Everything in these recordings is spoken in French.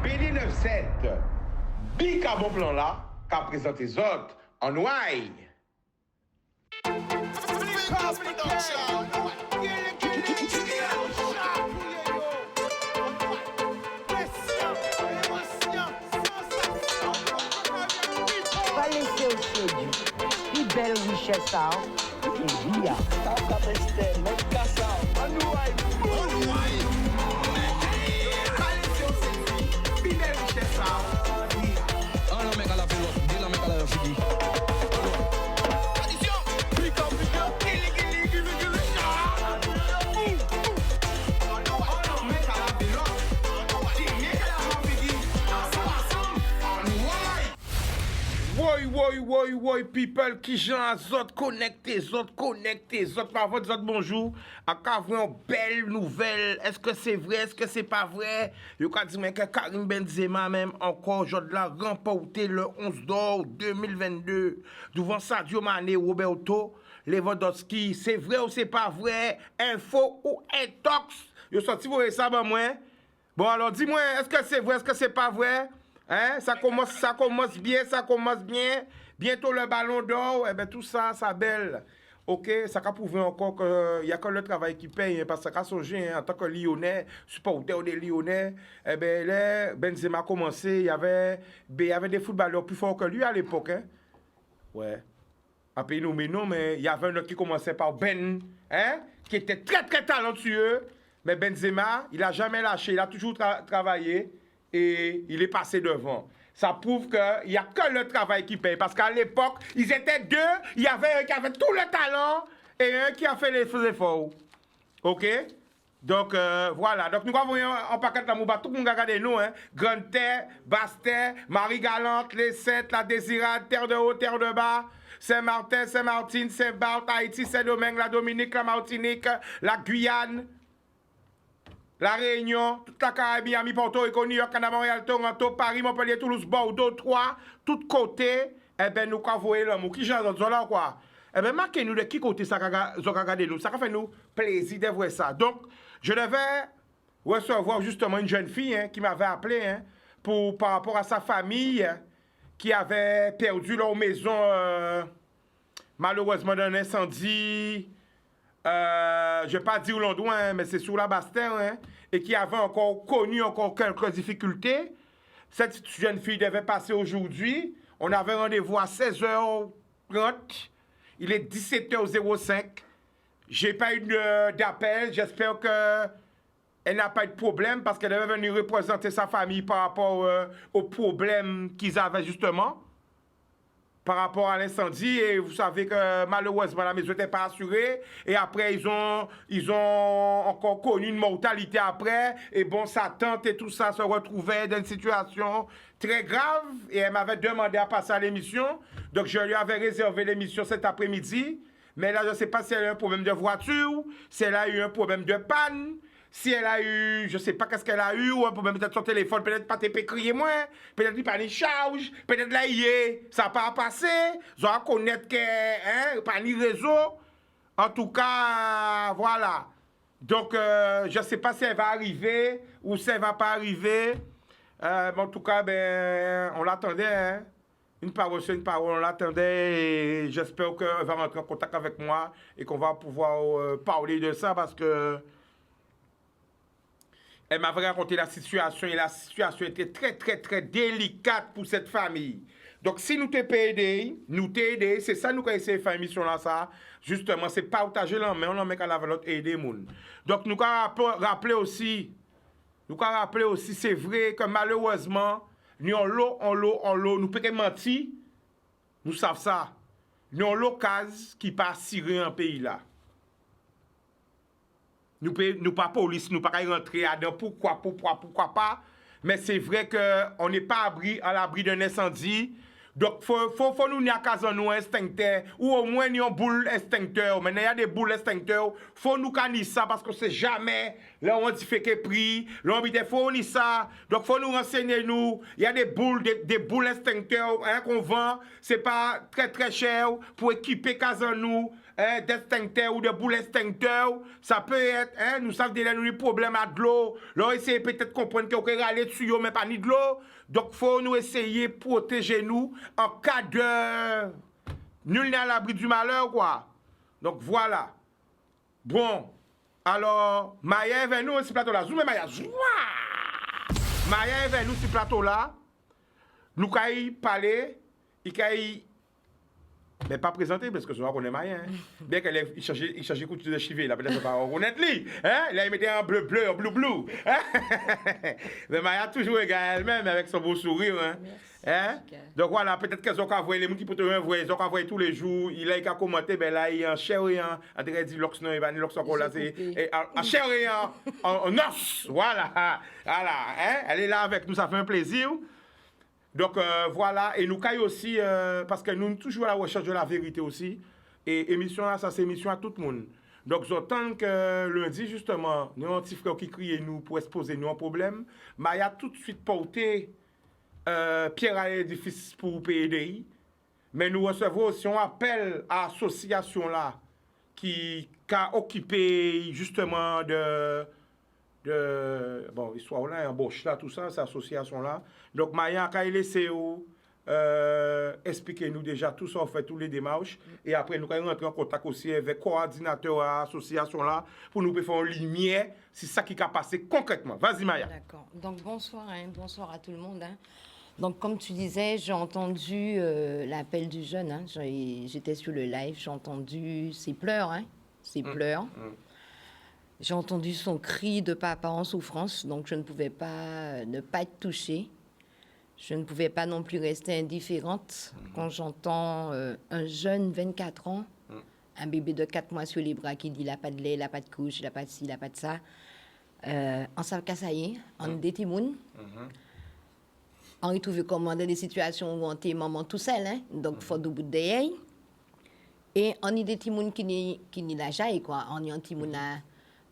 BD97, big à bon plan là, qu'a présenté les autres en noir. Une belle richesse, ça. Et bien. Woy, people, qui j'en zot connecté, par votre zot bonjour, à une belle nouvelle, est-ce que c'est vrai, est-ce que c'est pas vrai, yo ka dit que Karim Benzema même encore, je l'a remporté le 11 d'or 2022, devant Sadio Mané, Roberto Lewandowski, c'est vrai ou c'est pas vrai, info ou intox, yo sorti vous ça ben moi, bon alors dis-moi, est-ce que c'est vrai, est-ce que c'est pas vrai? Hein? Ça commence bien. Bientôt le ballon d'or, eh ben tout ça, ça belle. Ok, ça a prouvé encore qu'il n'y a que le travail qui paye, hein, parce que ça a songé, en tant que Lyonnais, supporter des Lyonnais, eh ben là, Benzema a commencé, il y avait des footballeurs plus forts que lui à l'époque. Hein? Ouais. Après nous, mais il y avait un autre qui commençait par Ben, hein? Qui était très très talentueux, mais Benzema, il n'a jamais lâché, il a toujours travaillé. Et il est passé devant. Ça prouve qu'il n'y a que le travail qui paye. Parce qu'à l'époque, ils étaient deux. Il y avait un qui avait tout le talent et un qui a fait les efforts. OK? Donc, voilà. Donc, nous avons un paquet de l'amour. Tout le monde regarde nous. Hein? Grande Terre, Basse Terre, Marie-Galante, Les Sept, La Désirade, Terre de Haut, Terre de Bas, Saint-Martin, Saint-Martine, Saint-Barth, Haïti, Saint-Domingue, la Dominique, la Martinique, la Guyane, La Réunion, toute la Caraïbie, Miami, Porto Rico, New York, Canada, Montréal, Toronto, Paris, Montpellier, Toulouse, Bordeaux, Troyes, tout côté, eh ben nous avons l'homme. Qui j'en là quoi? Eh ben marquez-nous de qui côté ça regarder nous. Ça fait nous plaisir de voir ça. Donc, je devais recevoir justement une jeune fille hein, qui m'avait appelé hein, par rapport à sa famille qui avait perdu leur maison malheureusement dans un incendie. Je ne vais pas dire où l'on doit, hein, mais c'est sur la Basse-Terre, hein, et qui avait encore connu quelques difficultés. Cette jeune fille devait passer aujourd'hui. On avait rendez-vous à 16h30. Il est 17h05. J'ai pas eu d'appel. J'espère qu'elle n'a pas eu de problème parce qu'elle devait venir représenter sa famille par rapport aux problèmes qu'ils avaient justement. Par rapport à l'incendie, et vous savez que malheureusement la maison n'était pas assurée, et après ils ont encore connu une mortalité après, et bon, sa tante et tout ça se retrouvaient dans une situation très grave, et elle m'avait demandé à passer à l'émission, donc je lui avais réservé l'émission cet après-midi, mais là je ne sais pas si elle a eu un problème de voiture, si elle a eu un problème de panne, si elle a eu, je sais pas qu'est-ce qu'elle a eu, ou un problème peut-être son téléphone, peut-être pas t'es crier moins, peut-être il pas ni charge, peut-être là il est, ça n'a pas passé, ils ont connaître que, hein, pas ni réseau. En tout cas, voilà. Donc, je sais pas si elle va arriver, ou si elle va pas arriver. Mais en tout cas, ben, on l'attendait, hein. Une parole, c'est une parole, on l'attendait, et j'espère qu'elle va rentrer en contact avec moi, et qu'on va pouvoir parler de ça, parce que elle m'avait raconté la situation et la situation était très, très, très délicate pour cette famille. Donc, si nous t'aidons, c'est ça nous essayons de faire une mission là, ça. Justement, c'est partager l'homme, mais on met qu'à la valeur aider les gens. Donc, nous avons rappelé aussi, c'est vrai que malheureusement, nous en l'eau, nous pouvons mentir, nous savons ça. Nous avons l'occasion qui passe Syrie en pays là. Nous pas police, nous pas rentrer à dedans pourquoi pas. Mais c'est vrai qu'on n'est pas à l'abri d'un incendie. Donc, faut nous n'y a nous extincteur ou au moins nous boule extincteur. Maintenant, il y a des boules extincteurs. Faut nous canner ça parce que c'est jamais là on dit fait que prix. Là on faut ni ça. Donc, faut nous renseigner nous. Il y a des boules extincteurs hein, qu'on vend. C'est pas très très cher pour équiper nous. d'extincteur ou de boule extincteur, ça peut être, nous savons déjà nous des problèmes à de l'eau, là, essayer peut-être de comprendre qu'on peut râler dessus, mais pas ni de l'eau, donc il faut nous essayer de protéger nous en cas de... Nul n'est à l'abri du malheur, quoi. Donc voilà. Bon, alors, Maya est vers nous, ce plateau-là. Zoom, Maya. Maya est vers nous, ce plateau-là. Nous, quand il parler, il mais pas présenté parce que souvent on est Maya. Bien qu'il changeait couture de cheveux, là, peut-être pas reconnaître lui. Là, il mettait un bleu, un bleu. Mais Maya toujours égale elle-même avec son beau sourire. Donc voilà, peut-être qu'elles ont envoyé les gens qui peuvent te envoyer, ils ont envoyé tous les jours, il a qu'à commenter, ben là, il y a un cher et un, on dirait dit l'ox non, il va l'ox encore là, c'est un cher et un, en os, voilà, elle est là avec nous, ça fait un plaisir. Donc voilà, et nous caillons aussi, parce que nous sommes toujours à la recherche de la vérité aussi, et émission là, ça c'est émission à tout le monde. Donc j'entends que lundi justement, nous avons un petit frère qui crie nous pour exposer nous un problème, mais il a tout de suite porté pierre à l'édifice pour PDI, mais nous recevons aussi un appel à l'association là qui a occupé justement bon, histoire là, embauche là, tout ça, cette association là. Donc Maya a laissé expliquer nous déjà tout ça, on fait tous les démarches et après nous allons rentrer en contact aussi avec le coordinateur de l'association là pour nous faire une lumière si ça qui a passé concrètement. Vas-y Maya. D'accord. Donc bonsoir à tout le monde. Donc, comme tu disais, j'ai entendu l'appel du jeune. J'étais sur le live, j'ai entendu ses pleurs. Ses pleurs. J'ai entendu son cri de papa en souffrance. Donc, je ne pouvais pas ne pas être touchée. Je ne pouvais pas non plus rester indifférente quand j'entends un jeune 24 ans, un bébé de 4 mois sur les bras qui dit « il n'a pas de lait, il n'a pas de couche, il n'a pas de ci, il n'a pas de ça ». En Savkasaye, en Détimoun. On retrouve comment dans des situations où on est maman tout seul, donc il faut du bout de l'œil. Et on est des petits gens qui n'y la jaille, quoi. On est un petit monde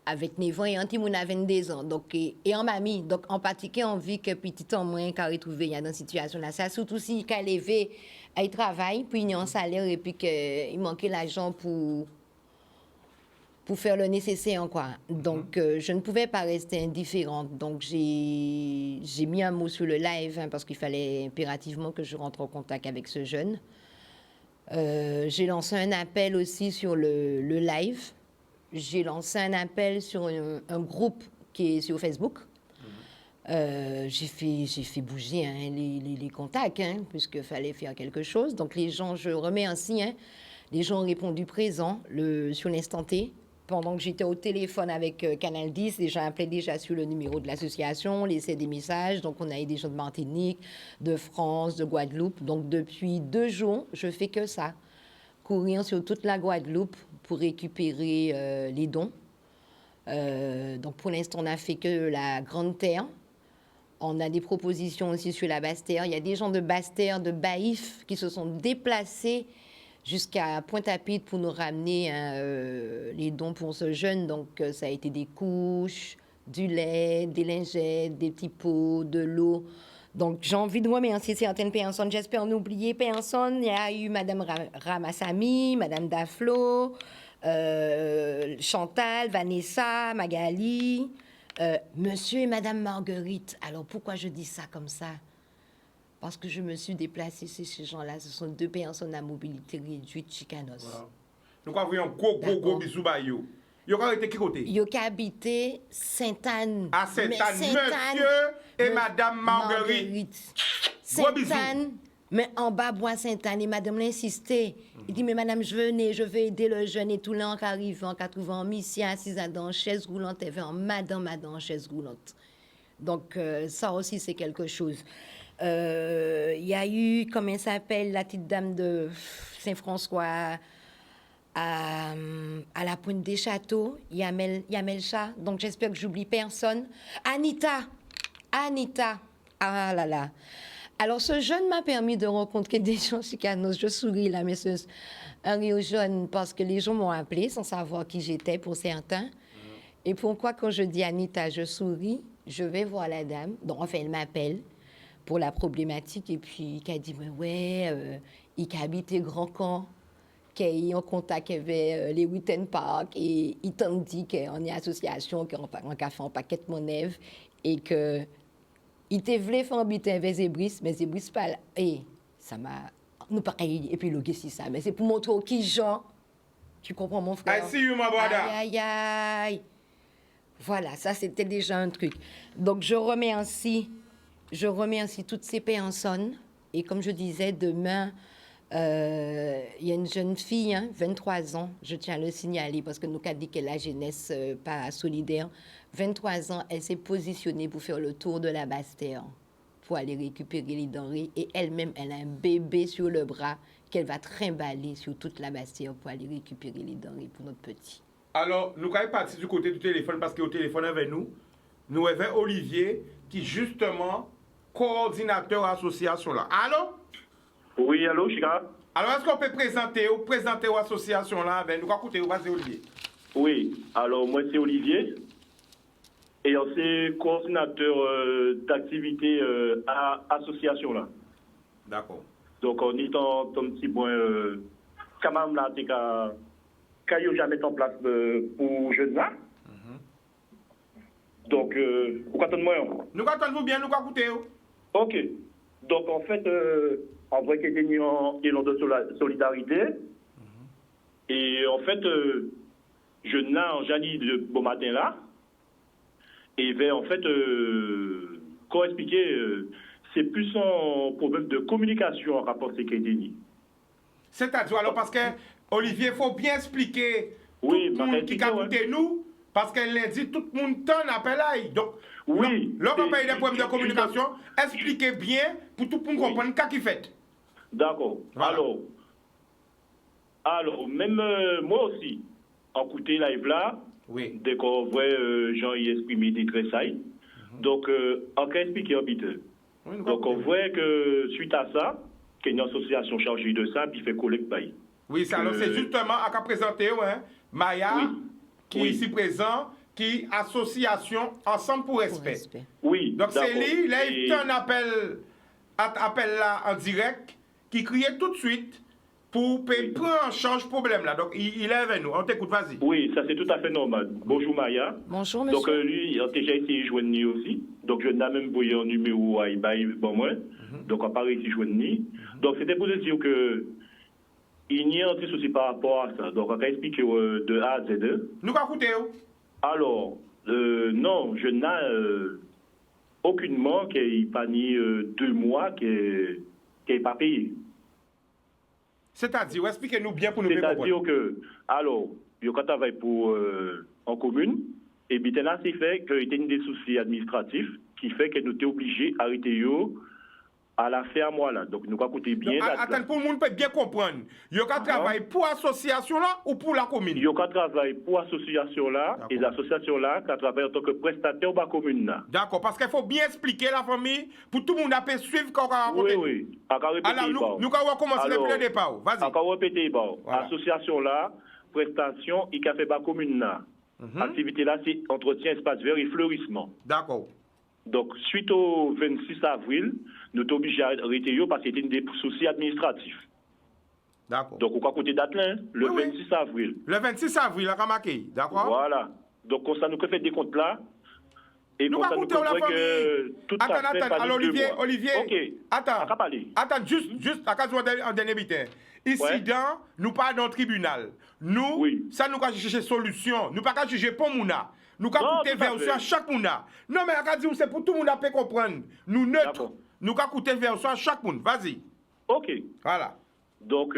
avec 9 ans et un petit monde à 22 ans. Donc, et en mamie, donc en particulier, on vit que petit en moins qu'à retrouver dans une situation là. Ça, surtout si qu'à lever, elle travaille, puis il y a un salaire et puis qu'il manquait l'argent pour faire le nécessaire, quoi. Donc, je ne pouvais pas rester indifférente. Donc, j'ai mis un mot sur le live parce qu'il fallait impérativement que je rentre en contact avec ce jeune. J'ai lancé un appel aussi sur le live. J'ai lancé un appel sur un groupe qui est sur Facebook. J'ai fait bouger les contacts, puisqu'il fallait faire quelque chose. Donc, les gens, je remets ainsi, les gens ont répondu présent sur l'instant T. Pendant que j'étais au téléphone avec Canal 10, les gens appelaient déjà sur le numéro de l'association, laissaient des messages. Donc, on a eu des gens de Martinique, de France, de Guadeloupe. Donc, depuis 2 jours, je fais que ça. Courir sur toute la Guadeloupe pour récupérer les dons. Donc, pour l'instant, on n'a fait que la Grande Terre. On a des propositions aussi sur la Basse-Terre. Il y a des gens de Basse-Terre, de Baïf, qui se sont déplacés jusqu'à Pointe-à-Pitre pour nous ramener les dons pour ce jeune. Donc, ça a été des couches, du lait, des lingettes, des petits pots, de l'eau. Donc, j'ai envie de remercier certaines personnes. J'espère n'oublier personne. Il y a eu Madame Ramassami, Madame Daflo, Chantal, Vanessa, Magali, Monsieur et Madame Marguerite. Alors, pourquoi je dis ça comme ça? Parce que je me suis déplacée chez ces gens-là. Ce sont 2 personnes à mobilité réduite chicanos. Wow. Donc, on a un gros bisou à eux. Ils ont été qui côté? Ils ont habité Sainte-Anne. À Sainte-Anne, Monsieur et Madame Marguerite. Sainte-Anne, mais en bas, bois Sainte-Anne. Et Madame l'a insisté. Il dit, mais Madame, je vais aider le jeune et tout là, en arrivant, en trouvant Missia assise dans chaise roulante, et en Madame en chaise roulante. Donc, ça aussi, c'est quelque chose. Il y a eu, comment elle s'appelle, la petite dame de Saint-François à la Pointe des Châteaux, Yamelcha. Donc, j'espère que j'oublie personne. Anita. Ah là là. Alors, ce jeune m'a permis de rencontrer des gens chicanos. Je souris là, mais c'est un rire jeune parce que les gens m'ont appelé sans savoir qui j'étais pour certains. Et pourquoi, quand je dis Anita, je souris, je vais voir la dame. Donc, enfin, elle m'appelle pour la problématique, et puis qui a dit, mais ouais, il habite Grand Camp, qui est en contact avec les Witten Park et il t'a dit qu'on est association, qu'on a fait un paquet de monnaie et que il te voulait faire habiter avec Zébris, mais Zébris pas là. Et ça m'a... Nous pas épiloguer si ça, mais c'est pour montrer qui Jean. Tu comprends mon frère? I see you, my brother. Aïe, aïe, aïe. Voilà, ça c'était déjà un truc. Donc je remercie toutes ces personnes. Et comme je disais, demain, il y a une jeune fille, 23 ans, je tiens à le signaler parce que nous avons dit qu'elle est la jeunesse pas solidaire. 23 ans, elle s'est positionnée pour faire le tour de la Bastère, pour aller récupérer les denrées. Et elle-même, elle a un bébé sur le bras qu'elle va trimballer sur toute la Bastère pour aller récupérer les denrées pour notre petit. Alors, nous sommes partis du côté du téléphone parce qu'au téléphone avec nous avons Olivier qui justement coordinateur association là. Allô? Oui, allô, Chica? Alors, est-ce qu'on peut présenter l'association là avec nous? Écoutez, vas-y Olivier. Oui, alors moi c'est Olivier. Et on c'est coordinateur d'activité à association là. D'accord. Donc on est dans petit point quand même là, c'est quand il jamais en place pour jeunes là. Donc, vous comptez moi? Nous attendons bien, nous écoutez. Ok. Donc en fait, en vrai qu'il y a un élan de solidarité. Et en fait, je n'ai en Jani de bon matin là. Et vers en fait, comment expliquer, c'est plus un problème de communication en rapport avec ces dénis. C'est-à-dire, alors, parce que, Olivier, il faut bien expliquer oui, tout le monde qui a écouté nous, parce qu'elle l'a dit, tout le monde t'en appelle à. Donc, oui, lorsqu'on paye des problèmes de communication, expliquez bien pour tout le monde comprendre ce qu'il fait. D'accord. Voilà. Alors, même moi aussi, en écouté live là, oui. Dès qu'on voit Jean y exprimer des traits sailles. Donc, on peut expliquer un petit peu. Oui, donc, on voit que suite à ça, qu'il y a une association chargée de ça, puis fait collecte paye. Oui, ça, alors c'est justement à qu'a présenté Maya, oui. Qui est ici présent, qui association Ensemble pour Respect. Oui. Donc, c'est lui, là, il fait un appel là en direct, qui criait tout de suite pour prendre en charge ce problème-là. Donc, il est avec nous. On t'écoute, vas-y. Oui, ça c'est tout à fait normal. Bonjour Maya. Bonjour monsieur. Donc, lui, il a déjà essayé de joindre nous aussi. Donc, je n'ai même envoyé un numéro à Ibaï, bon moi. Donc, on n'a pas réussi à joindre nous. Donc, c'était pour dire que il n'y a pas de souci par rapport à ça. Donc, on va expliquer de A à Z. Nous allons écouter. Alors, non, je n'ai aucunement qu'il n'y a pas ni 2 mois qu'il n'est pas payé. C'est-à-dire, expliquez-nous bien pour nous comprendre. C'est-à-dire que, alors, il y a un travail pour, en commune, et bien là, c'est fait qu'il y a des soucis administratifs qui fait que nous sommes obligés d'arrêter à la fin à moi là. Donc, nous allons écouter bien. Attends, pour le monde peut bien comprendre. Il y a un travail pour l'association là ou pour la commune? Il y a un travail pour l'association là, et l'association là, qui travaille en tant que prestataire de la commune là. D'accord, parce qu'il faut bien expliquer la famille pour tout le monde à suivre quand on va raconter. Oui, oui. Alors, nous allons commencer depuis le départ. Vas-y. On va répéter. L'association là, prestation, il a fait la commune là. Activité là, c'est entretien espace vert et fleurissement. D'accord. Donc, suite au 26 avril, nous sommes obligés à arrêter parce que c'était des soucis administratifs. D'accord. Donc, on va côté date là, le 26 avril. Le 26 avril, à Ramaké, d'accord? Voilà. Donc, comme ça, nous avons fait des comptes là. Et nous comme ça, nous avons que tout ça fait attends. Alors, Olivier, ok. Attends, juste, à cause en dernier bitin. Ici, nous parlons dans le tribunal. Nous, ça, nous avons cherché solution. Nous ne pouvons pas juger pour Mouna. Nous avons coûté version à chaque Mouna. Non, mais c'est pour tout le monde à comprendre. Nous neutres. Nous avons coûté version à chaque monde. Vas-y. Ok. Voilà. Donc,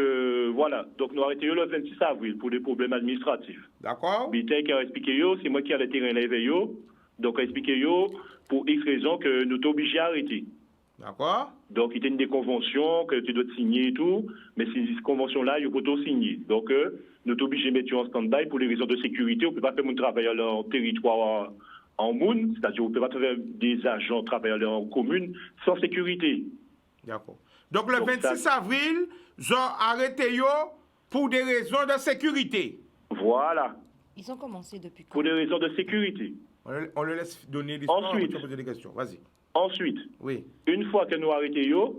voilà. Donc, nous avons arrêté le 26 avril pour des problèmes administratifs. D'accord. Bité qui a expliqué, c'est moi qui ai le terrain levé. Donc, expliqué pour X raisons que nous sommes obligés à arrêter. D'accord. Donc, il y a des conventions que tu dois signer et tout, mais ces conventions-là, il faut tout signer. Donc, nous sommes obligés de mettre en stand-by pour les raisons de sécurité. On ne peut pas faire mon travail en territoire en monde, c'est-à-dire on ne peut pas faire des agents travailler en commune sans sécurité. D'accord. Donc, le 26 avril, ils ont arrêté pour des raisons de sécurité. Voilà. Ils ont commencé depuis quand? Pour des raisons de sécurité. On le laisse donner l'histoire. Ensuite, poser des questions. Vas-y. Ensuite, une fois que nous arrêtons,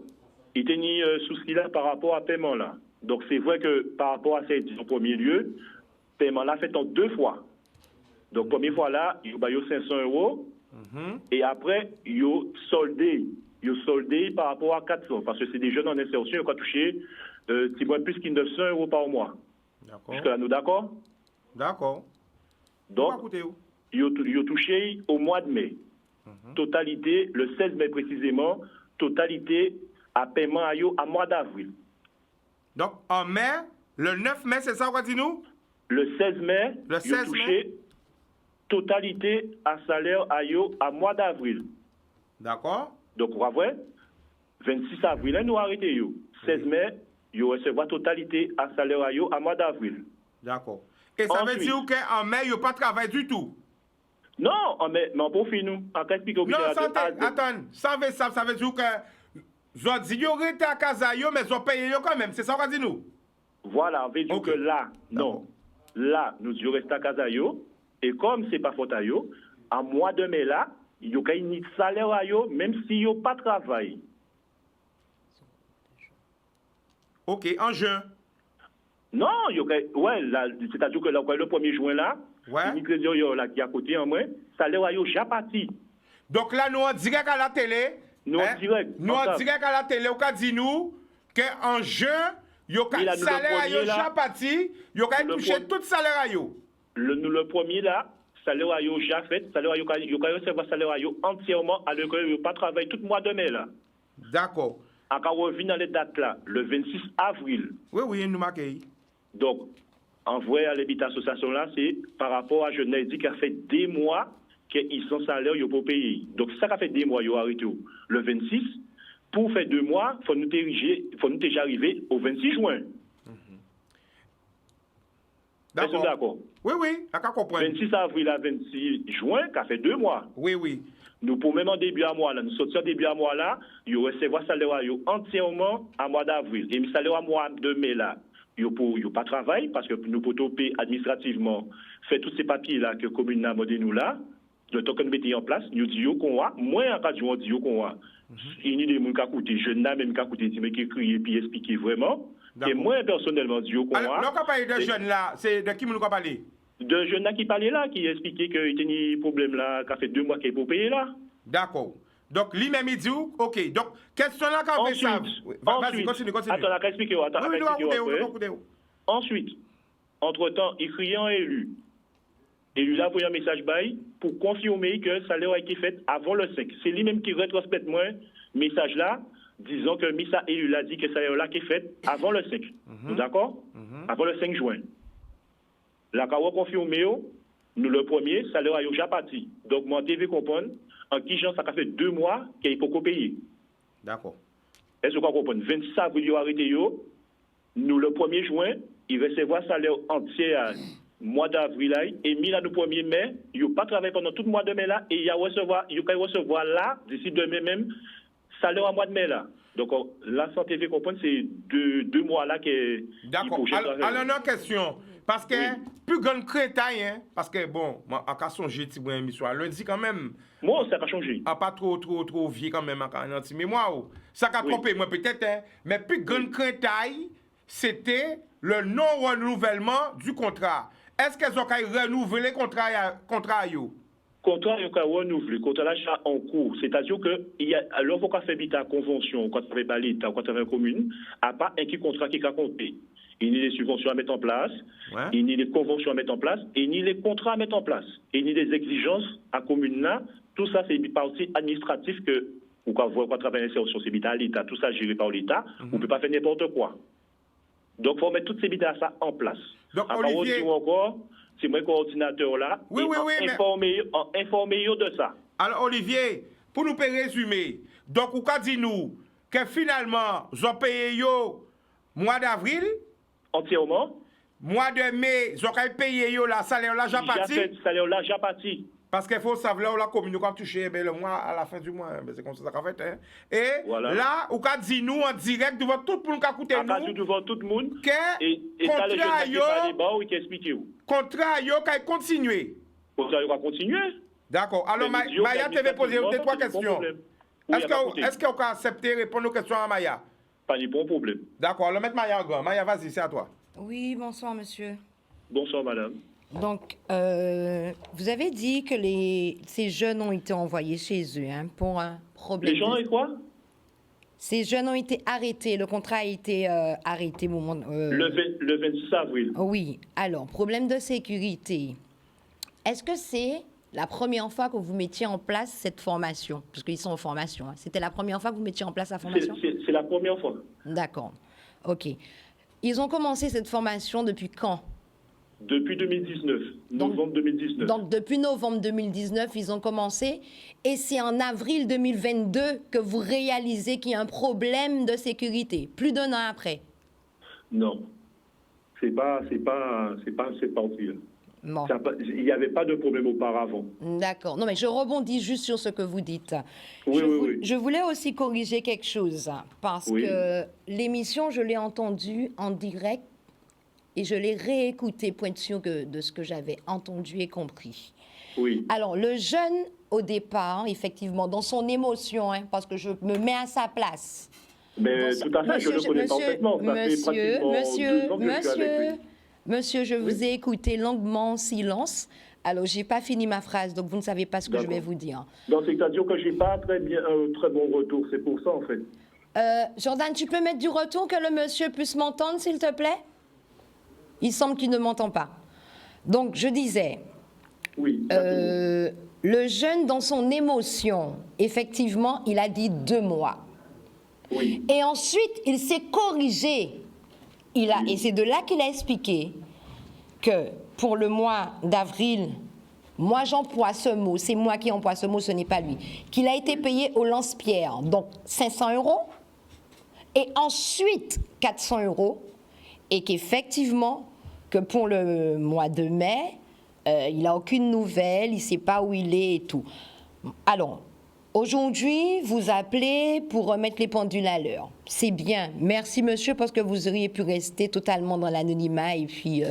il y a un souci là par rapport à paiement là. Donc, c'est vrai que par rapport à cette en premier lieu, paiement là fait en 2 fois. Donc, première fois là, il y a 500 €. Et après, il y a soldé. Il y a soldé par rapport à 400. Parce que c'est des jeunes en insertion qui ont touché plus que 900 € par mois. D'accord. Jusque-là, nous d'accord? D'accord. Donc, il a touché au mois de mai. Totalité, le 16 mai précisément, totalité à paiement à mois d'avril. Donc, en mai, le 9 mai, c'est ça, on va dire nous? Le 16 mai, Le 16 il a touché totalité à salaire à mois d'avril. D'accord. Donc, on va voir, 26 avril, nous arrêtons. 16 mai, il recevra totalité à salaire à mois d'avril. D'accord. Et ça veut dire qu'en mai, il n'y a pas de travail du tout? Non, mais on peut finir nous. En cas de non, attends, ça veut dire que je dis qu'il y aurait été à Kazayo, mais ils ont payé quand même. C'est ça qu'on dit nous? Voilà, on veut dire que là, non. Là, nous devons rester à Kazayo. Et comme ce n'est pas faute à eux, en mois de mai là, il y a un salaire à eux, même s'il n'y a pas de travail. Ok, en juin. Non, c'est-à-dire que là, le 1er juin là, il y a là qui est à côté en moins, salaire à eux déjà parti. Donc là, nous en direct à la télé. Nous en direct. Nous en direct à la télé, on a dit nous qu'en juin, il y a un salaire à eux déjà parti, il y a touché tout le salaire à eux. Le premier là, salaire à eux déjà fait, salaire à eux, il y a recevoir salaire à eux entièrement, alors qu'il n'y a pas travaillé tout le mois de mai là. D'accord. Quand on revient dans les dates là, le 26 avril. Oui, nous marquons. Donc, en vrai, à l'habitat association là, c'est par rapport à Genève qui a fait des mois qu'ils sont salaires, ils n'ont pas payé. Donc, ça qui a fait des mois, ils ont arrêté. Le 26, pour faire 2 mois, il faut nous déjà arriver au 26 juin. D'accord. D'accord. Oui, à quoi comprendre. 26 avril à 26 juin, qui a fait 2 mois. Oui. Nous, pour même en début à mois, là, nous sortions en début à mois là, ils recevront salaire entièrement à mois d'avril. Et le salaire à mois de mai là, il n'y a pas de travail parce que nous pouvons payer administrativement, faire tous ces papiers là que la commune a demandé nous là, le temps que nous mettons en place, nous disons qu'on a, moins en cas de on dit qu'on a. Il y a des gens qui ont coûté, je n'ai même pas coûté, mais qui écrit et puis expliquer vraiment. Et moi, personnellement, dit qu'on a. Alors, quand on parle de jeunes là, c'est de qui nous parle? De jeunes là qui parlaient là, qui expliquaient qu'il y a un problème là, qui a fait 2 mois qu'il est pour payer là. D'accord. Donc, lui-même, il dit, ok. Donc, question là quand on fait ça. Vas-y, continue. Attends, on a expliqué. Ensuite, entre-temps, il criait en élu. Et lui a envoyé un message bail pour confirmer que le salaire a été fait avant le 5. C'est lui-même qui retransmet moi message là, disant que Missa élu l'a dit que le salaire là qui est fait avant le 5. D'accord? Avant le 5 juin. La CAO confirmé, nous le premier, salaire a déjà parti. Donc, moi, TV comprendre, en qui genre, ça a fait 2 mois qu'il faut payer. D'accord. Est-ce que vous comprenez? 26 avril, il a arrêté, nous, le 1er juin, il recevra salaire entier à mois d'avril, et mis là, le 1er mai, il n'a pas travaillé pendant tout le mois de mai là, et il va recevoir là, d'ici demain même, salaire à mois de mai là. Donc, la santé TV comprendre, c'est 2 mois là qui d'accord. Alors, non, question. Parce que, plus grand crétail, hein, parce que, bon, en cas songer, si vous avez mis sur lundi quand même. Moi, ça a changé. Pas trop vieux quand même, en mémoire. Ça a trompé, moi, peut-être, hein, mais plus grand crétail, c'était le non-renouvellement du contrat. Est-ce qu'elles ont renouvelé le contrat Contrat est renouvelé, contrat l'achat en cours. C'est-à-dire que, alors qu'on fait la convention, quand on fait l'État, quand on fait la commune, à part un contrat qui a compté. Il y a des subventions à mettre en place, il y a des conventions à mettre en place, et il y a des contrats à mettre en place. Et il y a des exigences à commune là. Tout ça, c'est une partie administrative que, ou quand vous travaillez l'insertion, c'est à l'État, tout ça géré par l'État, on ne peut pas faire n'importe quoi. Donc, il faut mettre toutes ces bidas ça en place. Donc, Olivier... c'est moi coordinateur là, informer de ça. Alors, Olivier, pour nous résumer, donc, vous dit nous que finalement, vous avez payé mois d'avril, entièrement. Mois de mai, vous avez payé la salaire là, déjà parti. Salaire là, déjà parti. Parce qu'il faut savoir la commune qui a touché le mois à la fin du mois. C'est comme ça qu'on fait. Hein. Et voilà. Là, vous avez dit nous en direct devant tout le monde qui a coûté nous. Devant tout le monde. Et ça, le jeune qui explique. Contrat qui a continué. Contrat qui a continué. D'accord. Alors, Maya TV posé 3 questions. Est-ce que vous avez accepté de répondre aux questions à Maya? Pas ni bon problème. D'accord, le maître Maya Grand. Maya, vas-y, c'est à toi. Oui, bonsoir, monsieur. Bonsoir, madame. Donc, vous avez dit que ces jeunes ont été envoyés chez eux hein, pour un problème. Les gens et quoi? Ces jeunes ont été arrêtés. Le contrat a été arrêté au moment. Le 26 avril. Oui. Alors, problème de sécurité. Est-ce que c'est la première fois que vous mettiez en place cette formation? Parce qu'ils sont en formation. Hein. C'était la première fois que vous mettiez en place la formation? C'est la première fois. D'accord. OK. Ils ont commencé cette formation depuis quand? Depuis 2019, novembre 2019. Donc, depuis novembre 2019, ils ont commencé. Et c'est en avril 2022 que vous réalisez qu'il y a un problème de sécurité, plus d'un an après. Non. C'est pas cette partie-là. Bon. Il n'y avait pas de problème auparavant. D'accord. Non, mais je rebondis juste sur ce que vous dites. Oui. Je voulais aussi corriger quelque chose, parce que l'émission, je l'ai entendue en direct et je l'ai réécoutée, point sûr de ce que j'avais entendu et compris. Oui. Alors, le jeune, au départ, effectivement, dans son émotion, hein, parce que je me mets à sa place. Mais tout à fait, je le connais parfaitement. Ça fait pratiquement 2 ans que je suis avec lui. Monsieur, je vous ai écouté longuement en silence. Alors, je n'ai pas fini ma phrase, donc vous ne savez pas ce que je vais vous dire. Donc, c'est-à-dire que je n'ai pas très bon retour, c'est pour ça, en fait. Jordan, tu peux mettre du retour que le monsieur puisse m'entendre, s'il te plaît? Il semble qu'il ne m'entend pas. Donc, je disais, oui, le jeune, dans son émotion, effectivement, il a dit 2 mois. Oui. Et ensuite, il s'est corrigé. Et c'est de là qu'il a expliqué que pour le mois d'avril, moi j'emploie ce mot, c'est moi qui emploie ce mot, ce n'est pas lui, qu'il a été payé au lance-pierre, donc 500 €, et ensuite 400 €, et qu'effectivement, que pour le mois de mai, il n'a aucune nouvelle, il ne sait pas où il est et tout. Alors, aujourd'hui, vous appelez pour remettre les pendules à l'heure. C'est bien. Merci, monsieur, parce que vous auriez pu rester totalement dans l'anonymat et puis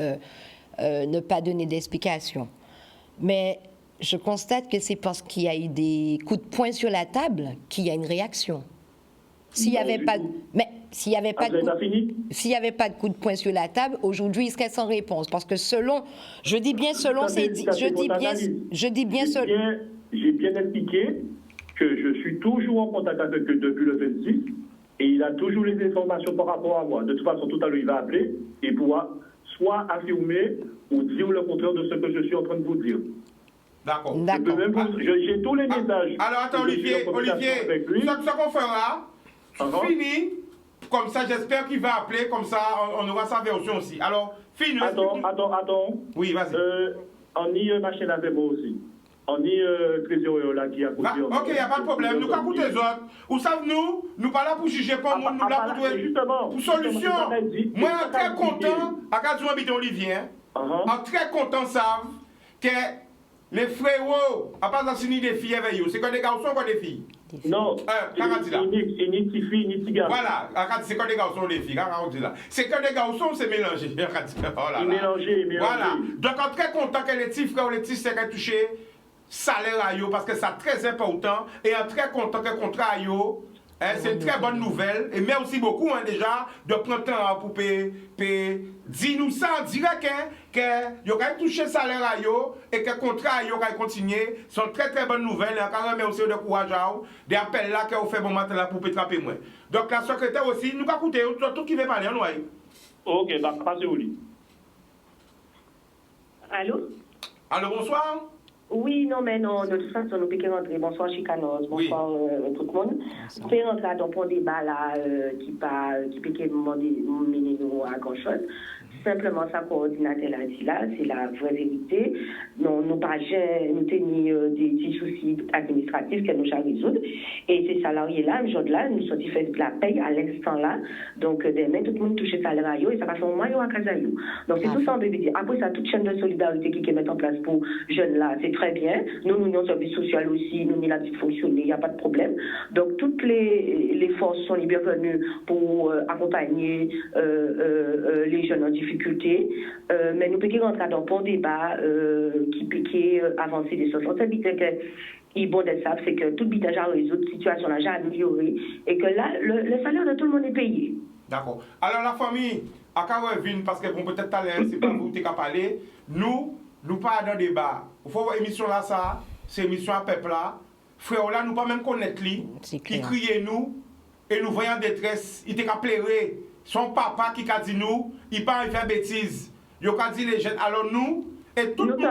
ne pas donner d'explication. Mais je constate que c'est parce qu'il y a eu des coups de poing sur la table qu'il y a une réaction. S'il n'y avait pas de coup de poing sur la table, aujourd'hui, il serait sans réponse. Parce que j'ai bien expliqué que je suis toujours en contact avec eux depuis le 26 et il a toujours les informations par rapport à moi. De toute façon, tout à l'heure, il va appeler et pourra soit affirmer ou dire le contraire de ce que je suis en train de vous dire. D'accord. J'ai tous les messages. Alors, attends, Olivier, ce qu'on fera, fini. Comme ça, j'espère qu'il va appeler, comme ça, on aura sa version aussi. Alors, fini. Attends. Oui, vas-y. On y machine avec moi aussi. On y trésorier là qui a coupé. Ok, il n'y a pas de problème. Nous, quand les autres, vous savez, nous pas là pour juger pas le monde, nous là pour solution. Moi, je suis très content, à cause de Olivier, je suis très content, savent que les frérots, à part ça, des filles avec eux, c'est que des garçons ou des filles? Non, ni petits filles, ni petits garçons. Voilà, c'est que des garçons ou des filles, c'est que des garçons, c'est mélangé. Mélangé. Voilà, donc on est très content que les petits frères ou les petits sœurs aient touché salaire à eux, parce que c'est très important, et on est très content que le contrat à eux, c'est une très bonne nouvelle, et merci beaucoup déjà de prendre temps pour payer. Dis-nous ça en direct, que vous avez touché salaire à eux, et que le contrat à eux va continuer. C'est une très bonne nouvelle, et encore merci de courage à vous, des appels là que vous faites bon matin là pour pétraper moi. Donc la secrétaire aussi, nous allons écouter tout qui veut parler, nous. Ok, passez au lit. Allô, bonsoir. Oui, non, de toute façon, nous pouvons rentrer. Bonsoir, Chicanos. Bonsoir, tout le monde. Nous pouvons rentrer dans un débat là qui peut mener nous à grand-chose. Simplement, ça, coordinateur a dit là, c'est la vraie vérité. Non, nous pas nous tenons des petits soucis administratifs que nous allons résoudre. Et ces salariés-là, là, nous sommes fait de la paye à l'instant là. Donc, demain, tout le monde touche salaire à eux et ça va faire un moyen à casa. Donc, c'est tout ça, on veut dire. Après, ça, toute chaîne de solidarité qui est mise en place pour jeunes là, c'est très bien. Nous avons un service social aussi, nous avons la petite fonctionner, il n'y a pas de problème. Donc, toutes les forces sont les bienvenues pour accompagner les jeunes en difficulté. Mais nous pouvons rentrer dans un bon débat qui peut avancer des choses. On s'habite que Et bon, de ça, c'est que tout le bitage a résoudre, la situation n'a jamais amélioré, et que là, le salaire de tout le monde est payé. D'accord. Alors la famille, à Kawevin, parce que bon, peut-être à l'air, c'est pas vous qui avez parlé, nous pas dans le débat. Il faut voir l'émission là, ça, c'est l'émission à peuple là. Frère là, nous pas même connaître lui, qui criait nous, et nous voyons en détresse, il était qu'à pleurer. Son papa qui a dit nous, il pas faire bêtises. Il a dit les jeunes, alors nous, et tout le monde.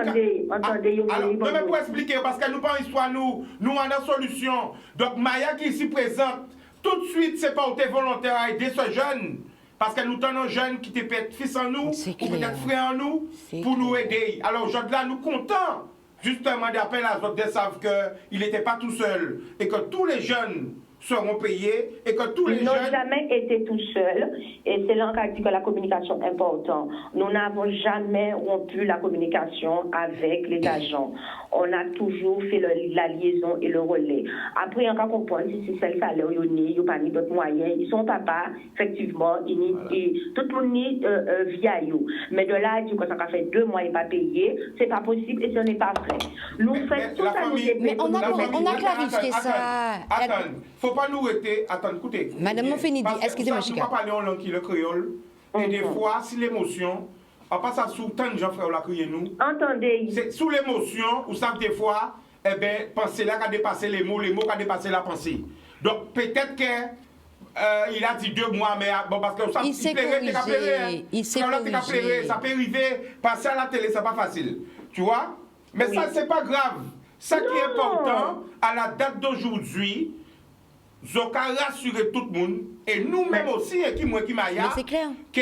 Entendez, alors, non, mais pour expliquer, parce que nous pas une histoire, nous avons une solution. Donc, Maya qui est ici présente, tout de suite, c'est pas où tu es volontaire à aider ce jeune. Parce que nous tenons jeunes qui te peut-être fils en nous, ou peut-être frère en nous, pour nous aider. Alors, aujourd'hui, là, nous comptons justement d'appeler à autres de savent qu'il n'était pas tout seul. Et que tous les jeunes seront payés et que tous les jeunes... Ils n'ont jamais été tout seuls et c'est là qu'on dit que la communication est importante. Nous n'avons jamais rompu la communication avec les agents. On a toujours fait la liaison et le relais. Après, on peut comprendre si c'est le salaire, il n'y a pas d'autres moyens. Ils sont papa, effectivement, et tout le monde est via eux. Mais de là, dire que ça fait 2 mois et pas payé, c'est pas possible et ce n'est pas vrai. Nous faisons tout ça. Mais on a clarifié ça. Attends, faut pas nous arrêter. Attends, écoutez. Madame Moufenidi, excusez-moi, Chica. Nous pas parler en langue qui le créole. Et des fois, si l'émotion, on passe à sous tant de gens frère la crier nous. Entendez. C'est sous l'émotion, ou ça des fois, eh bien, pensée là qui a dépassé les mots qui a dépassé la pensée. Donc peut-être que il a dit 2 mois, mais bon, parce que ça, il s'est corrigé. Il s'est corrigé. Ça peut arriver, passer à la télé, c'est pas facile. Tu vois? Mais oui. Ça, c'est pas grave. Ça qui est important, à la date d'aujourd'hui, Zoka rassurer tout le monde, et nous-mêmes aussi, et qui Maya, que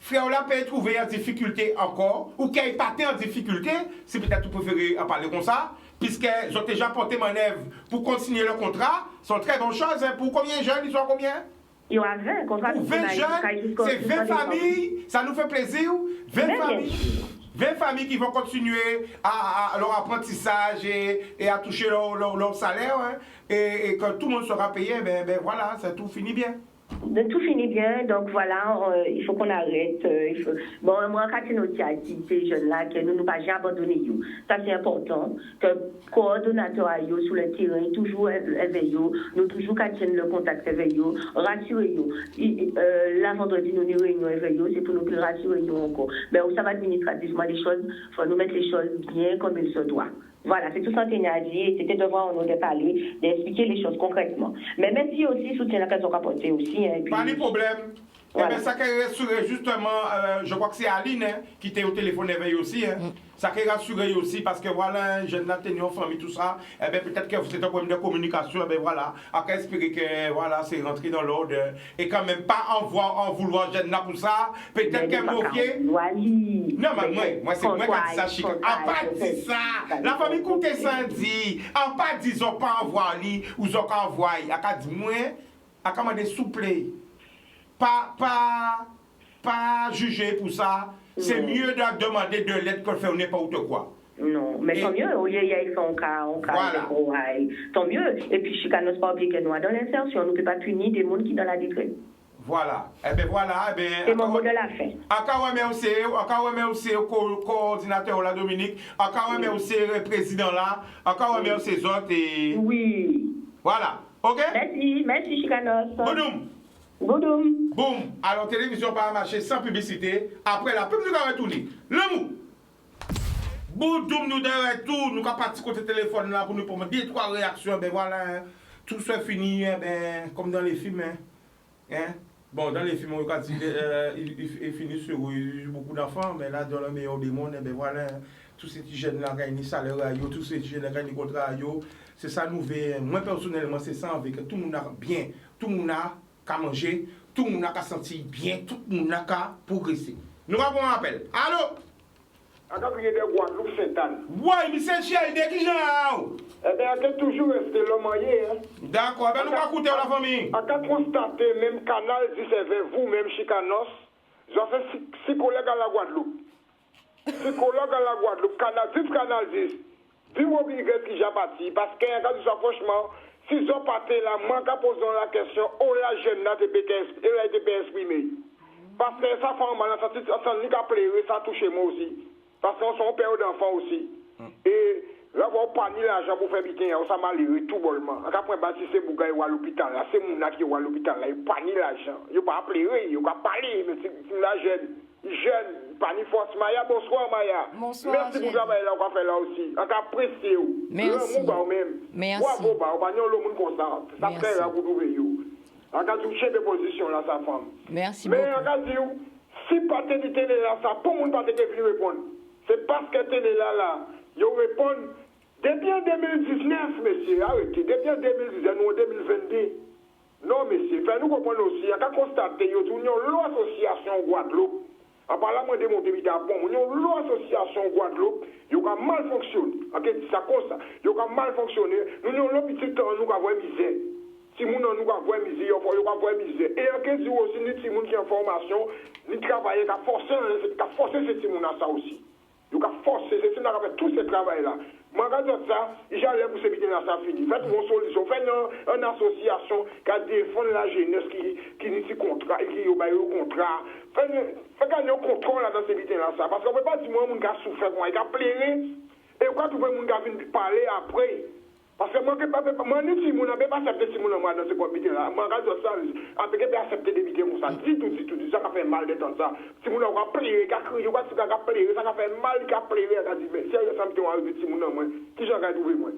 frère là peut trouver en difficulté encore, ou qu'il pas en difficulté, si peut-être vous préférez en parler comme ça, puisqu'ils ont déjà porté manœuvre pour continuer le contrat, sont très bonnes choses. Hein. Pour combien de jeunes, ils sont combien? Il y aura 20 contrats. Pour 20 jeunes, c'est 20 familles, ça nous fait plaisir. 20 familles qui vont continuer à leur apprentissage et à toucher leur salaire, hein, et que tout le monde sera payé, ben voilà, ça tout finit bien. Tout finit bien, donc voilà, il faut qu'on arrête. Bon, moi, quand nous a dit ces jeunes-là que nous ne pas jamais abandonner. Ça, c'est important. Que le coordonnateur sur le terrain toujours éveillé, nous toujours tiennent le contact éveillé, rassurez la vendredi, nous nous réunions éveillé, c'est pour nous rassurer encore. Mais ça va administrativement les choses, il faut nous mettre les choses bien comme il se doit. Voilà, c'est tout ça qu'on a dit, c'était devant nous de parler, d'expliquer les choses concrètement. Mais même si aussi soutien la question rapportée aussi. Hein, pas de problème. Voilà. Eh bien, ça qui rassuré justement, je crois que c'est Aline hein, qui était au téléphone éveillé aussi. Hein. Ça qui rassuré aussi parce que voilà, je n'ai tenu en famille, tout ça. Eh bien, peut-être que c'est un problème de communication. Eh bien, voilà, à espérer que voilà, c'est rentré dans l'ordre. Et quand même pas en vouloir jeune là pour ça. Peut-être qu'elle m'offre. Non, mais moi, c'est moi qui dis ça, Chica. En pas dit ça. La famille coûte ça dit. En pas dit, ils n'ont pas envoyé, ou ils n'ont pas envoyé. À dit, moi, à commander souple. Pas juger pour ça. C'est mieux de demander de l'aide que de faire n'importe quoi. Non, mais tant mieux, il y a un cas, voilà. Tant mieux. Et puis, Chica, ne pas oublier que nous, dans l'insertion, on ne peut pas punir des gens qui sont dans la détresse. Voilà. Eh bien, voilà. Eh bien, c'est mon mot de la fin. Encore merci au coordinateur là, Dominique. Encore merci au président là. Encore merci aux autres. Et... Oui. Voilà. OK? Merci, Chicanos. Boum. Alors, télévision va marcher sans publicité. Après la pub, nous allons retourner. Le mot. Boum, nous devons tout. Nous allons partir côté téléphone là pour nous prendre 2-3 réactions. Ben voilà. Tout ça fini, ben, comme dans les films. Hein? Bon, dans les films, on dit il finit sur beaucoup d'enfants. Mais là, dans le meilleur des mondes, ben voilà. Tous ces petits jeunes là gagnent salaire, tous ces petits jeunes là gagnent contrat. C'est ça nous veut. Moi, personnellement, c'est ça. Que tout le monde a bien. Tout le monde a qu'à manger, tout le monde a qu'à sentir bien, tout le monde a qu'à progresser. Nous avons un appel. Allô? Quand il y a des Guadeloupe Sainte-Anne. Oui, mais c'est cher, il est qui genre? Eh bien, on a toujours resté l'homme moyen. D'accord, ben nous allons écouter la famille. On a constaté, même canal dit c'est vers vous, même Chicanos, j'en fais 6 collègues à la Guadeloupe. 6 collègues à la Guadeloupe, canal 10. Dis-moi obligé qui j'ai parti, parce que franchement, si ils ont parti là, moi, quand posons la question, la jeune là, elle a été exprimée. Parce que ça fait un mal, ça touche moi aussi. Parce qu'on est père d'enfants aussi. Et Là, vous prenez l'argent pour faire biter, ça m'a livré tout bonnement. Après, si c'est Bouga ou à l'hôpital, là, c'est mon qui est à l'hôpital, là, il prenez l'argent. Il pas appeler, il pas parler, mais c'est la jeune, pas ni force Maya. Bonsoir Maya. Bonsoir. Merci pour le travail là, on va faire là aussi. On a apprécié. Merci. Merci. Bravo, on va le monde comme ça. Ça fait là pour trouver vous. On a touché des positions là, sa femme. Merci beaucoup. Mais on a dit, si pas télé là, ça, pour le monde pas venir répondre. C'est parce que télé là, ils répondent. Depuis en 2019, monsieur, arrêtez. Depuis en 2019, nous en 2022. Non, monsieur, faites-nous comprendre aussi. Il y a qu'à constater, il y a une association Guadeloupe. En parlant de mon débit à bon, il y a une association Guadeloupe. Il y a mal fonctionné. Ok, ça cause ça. Il y a mal fonctionné. Nous avons le petit temps, nous avons misère. Si nous avons misère, il faut avoir misère. Et en cas où aussi, nous avons qui en formation, nous travaillons, nous avons forcé ces gens à ça aussi. Nous avons forcé, c'est ça, nous avons tout ce travail-là. Moi, quand ça, j'allais pour ce là, ça finit. Faites une solution. Faites une association qui défend la jeunesse qui initie contrat et qui obéit au contrat. Faites un contrôle dans ce là, ça. Parce qu'on ne peut pas dire moi, mon gars souffre, moi, il a plairé. Et quand tu veux mon gars venir parler après. Parce que moi, si mon n'a pas accepté si mon moi dans ce comité là, moi, quand ça, après qu'il accepté d'éviter mon ça, dit tout, ça fait mal de temps ça. Si mon n'a pas plairé, il a crié, ça a plairé, ça a fait mal, il a plairé, il a dit, mais si ça me tombe arrivé, si mon n'a moi, qui j'en ai trouvé moi.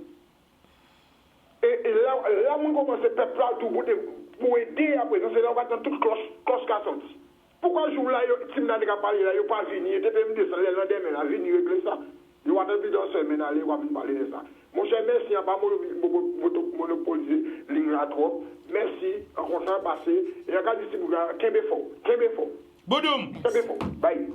Et là, mon commence à faire plat tout pour aider après, c'est là on va dans toute cloche qui a sorti. Pourquoi je joue là, si mon n'a pas parlé là, il n'a pas venu, il était même descendu le lendemain, il a venu régler ça. Il va être dans ce semaine, il va venir parler de ça. Mon cher, merci, il n'y a pas monopolisé ligne là trop. Merci, en contrat passé. Et regarde ici, vous gars, Kembe fort. Bodoum. Kembe fort. Bye.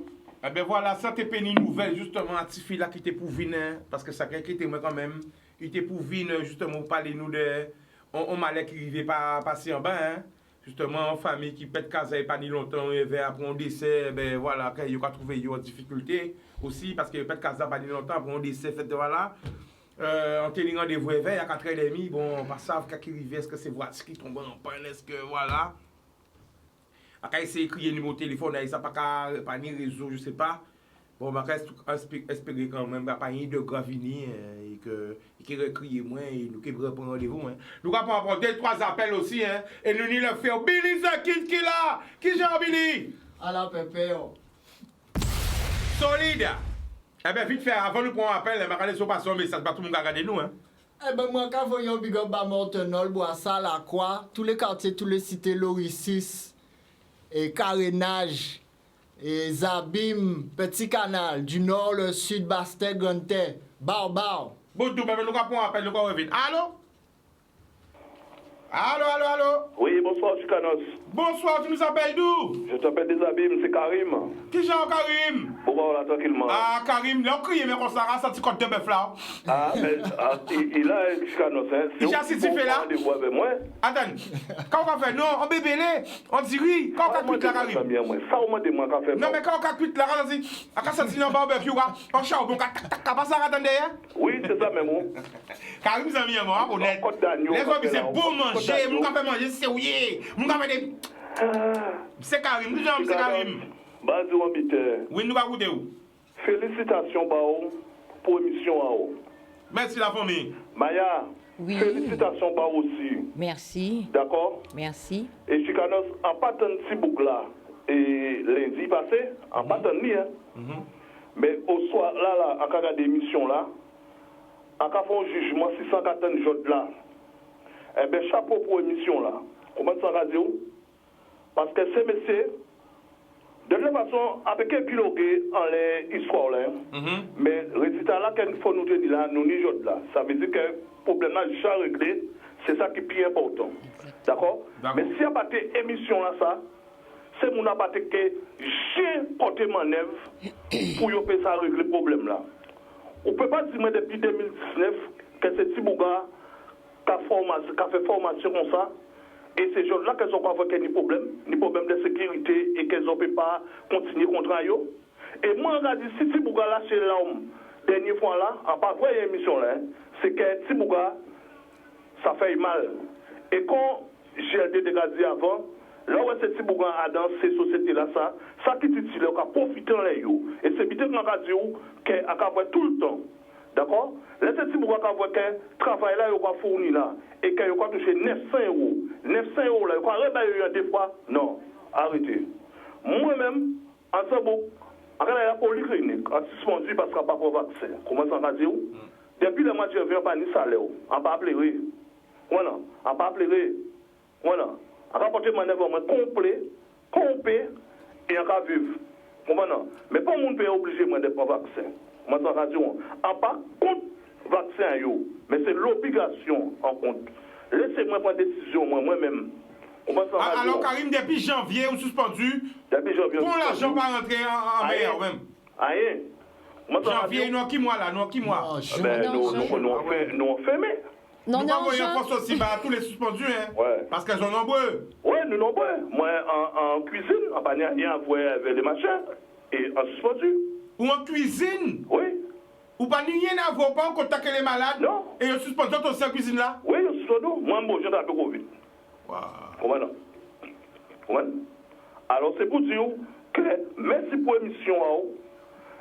Eh bien voilà, ça t'es péni nouvelle, justement, à Tifi là qui était pour venir, parce que ça qui moi quand même. Il était pour venir, justement, parler nous de. On m'allait qui n'arrivait pas passer en bas, hein. Justement, en famille qui pète casa et pas ni longtemps, et après on décès, ben voilà, il y a trouvé une difficulté aussi, parce que pète casa pas ni longtemps, après on décès, fait voilà. En tenant rendez-vous éveil à 4h30, bon, on va savoir qu'à qui arrive, est-ce que c'est voiture qui tombe en panne, est-ce que voilà. Après, essayer de crier numéro de téléphone, ça pas ni réseau, je sais pas. Bon, je reste espérer quand même, pas ni de gravini, et qui recrier moins, et nous qui reprendre rendez-vous. Nous allons prendre 2-3 appels aussi, hein, et nous n'y le faisons. Billy Zakit qui là? Qui j'ai Billy? À la pépé, Solide. Eh bien, vite fait, avant de prendre un appel, je vais regarder sur un message, pas tout le monde regarder nous, hein. Eh ben, moi, quand je big up à Mortenol, Boissa, La Croix, tous les quartiers, toutes les cités, Loricis, et Carénage, et Zabim, Petit Canal, du nord, le sud, Bastet, Gonte, Barbar. Bon, nous allons prendre un appel, nous allons revenir. Allô? Allô? Oui, bonsoir, Chicanos. Bonsoir, tu nous appelles d'où? Je t'appelle des abîmes, c'est Karim. Qui j'ai Karim? Pourquoi on l'a tranquillement? Ah, Karim, il a crié, mais qu'on s'arrête, ça, tu comptes de bœuf là. Ah, mais il a Chicanos, hein. Il a si tu fais là? Avec moi. Attends, quand on fait non, on bébé, on dit oui, quand on cuit la Karim. Ça, on m'a dit, moi, qu'on fait. Non, mais quand on cuit la Karim, on a sorti dans le barbecue, on charbon, on a pas ça, attendez, hein? Oui, c'est ça, même. Karim, ça vient, moi, honnête. Les hommes, c'est beau manger, mon café manger, c'est oui, mon café des. C'est Karim, nous sommes, c'est Karim. Bazou Ambite. Oui, nous allons goûter où? Félicitations, Bao, pour l'émission à vous. Merci la famille. Maya, Oui. félicitations, Bao aussi. Merci. D'accord? Merci. Et Chicanos, en partant de Tibouk là, et lundi passé, en partant de hein. Mais au soir, là, en cas d'émission là, en cas de jugement, 614 jours là, eh bien, chapeau pour l'émission là. Comment ça va dire? Parce que ces messieurs, de toute façon, avec un piloté en l'histoire là, mais le résultat là, qu'il faut nous tenir là, nous n'y jouons là. Ça veut dire que le problème là, déjà réglé, c'est ça qui est plus important. D'accord? Mais si on a pas d'émission là, ça, c'est mon abatté que j'ai porté manœuvre pour y faire régler le problème là. On ne peut pas dire depuis 2019 que c'est Tibouga qui a fait formation comme ça. Et ces gens-là, qu'elles n'ont pas fait ni problème de sécurité et qu'elles ne peuvent pas continuer contre eux. Et moi, je dis, si Tibouga là, chez l'homme, dernière fois là, en pas vraie émission là, c'est que Tibouga, ça fait mal. Et quand j'ai dit avant, là où c'est Tibouga dans ces sociétés-là, ça qui est utile, on a profité de eux. Et c'est bien qu'on a dit qu'à tout le temps, D'accord? Laissez si vous voyez que travail là, il va fournir là, et qu'il va toucher 900 euros. 900 euros là, il va rebailler des fois. Non, arrêtez. Moi-même, en ce moment, après la polyclinique, en suspendu parce qu'il n'y a pas de vaccin. Comment ça va dire? Depuis le mois de janvier, on n'a pas ni salaire. On n'a pas appelé. Voilà. On n'a pas appelé. Voilà. On a rapporté mon événement complet, et on va vivre. Comment? Mais pas mon pays obligé de prendre vaccin. Comment ça va dire? On n'a pas contre vaccin, mais c'est l'obligation en compte. Laissez-moi prendre décision moi-même. Alors, Karim, depuis janvier, on suspendu. Depuis janvier. Pour l'argent pas rentrer en meilleur même. Aïe. Janvier, nous, qui mois là? Nous, qui mois? Nous, on fermé. Non, nous non, envoyons force aussi à tous les suspendus, hein? Ouais. Parce qu'elles sont nombreux. Oui, nous nombreux. Moi, en cuisine, en panier, il y a avec des machins et en suspendu. Ou en cuisine? Oui. Ou pas rien à voir, pas en contact avec les malades? Non. Et en suspendu aussi en cuisine là? Oui, en suspendu. Moi, j'ai un peu Covid. Comment? Alors, c'est pour dire que merci pour l'émission.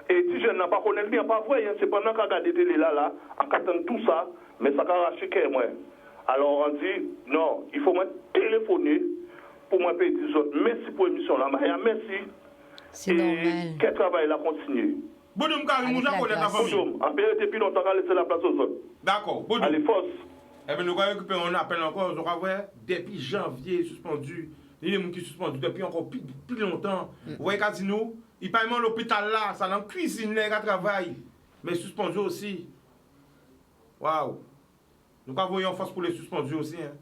Et si je n'ai pas connu bien, pas vrai, c'est pendant qu'on a regardé télé là, en attendant tout ça, mais ça a arraché que moi. Alors, on dit, non, il faut me téléphoner pour me payer des autres. Merci pour l'émission là, merci. C'est normal. Quel travail là continue. Bonjour, Karim, nous avons la famille. Bonjour, en période depuis longtemps, on va laisser la place aux autres. D'accord, bonjour. Allez, force. Eh bien, nous allons récupérer un appel encore. On va voir, depuis janvier, suspendu. Il y a des gens qui sont suspendus depuis encore plus longtemps. Vous voyez, Casino, il pas même l'hôpital là, ça dans la cuisine, là, qui travaille. Mais suspendu aussi. Waouh. Nous avons une force pour les suspendus aussi. Hein.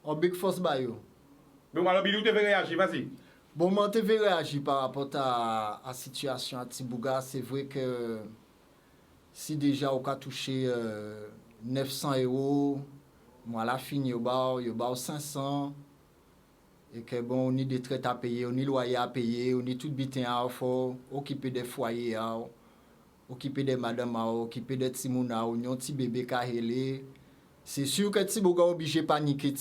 En big force, bayo. Mais alors, Bilou, tu veux réagir, vas-y. Bon, moi, je vais réagir par rapport à la situation à Tibouga. C'est vrai que si déjà on a touché 900 €, moi, la fin, il y a 500. Et que bon, on a des traites à payer, on a des loyers à payer, on a tout bitin à faire, occuper des foyers, occuper des madames, occuper des timouna, on a un petit bébé qui a relé. C'est sûr que Tibouga est obligé de paniquer,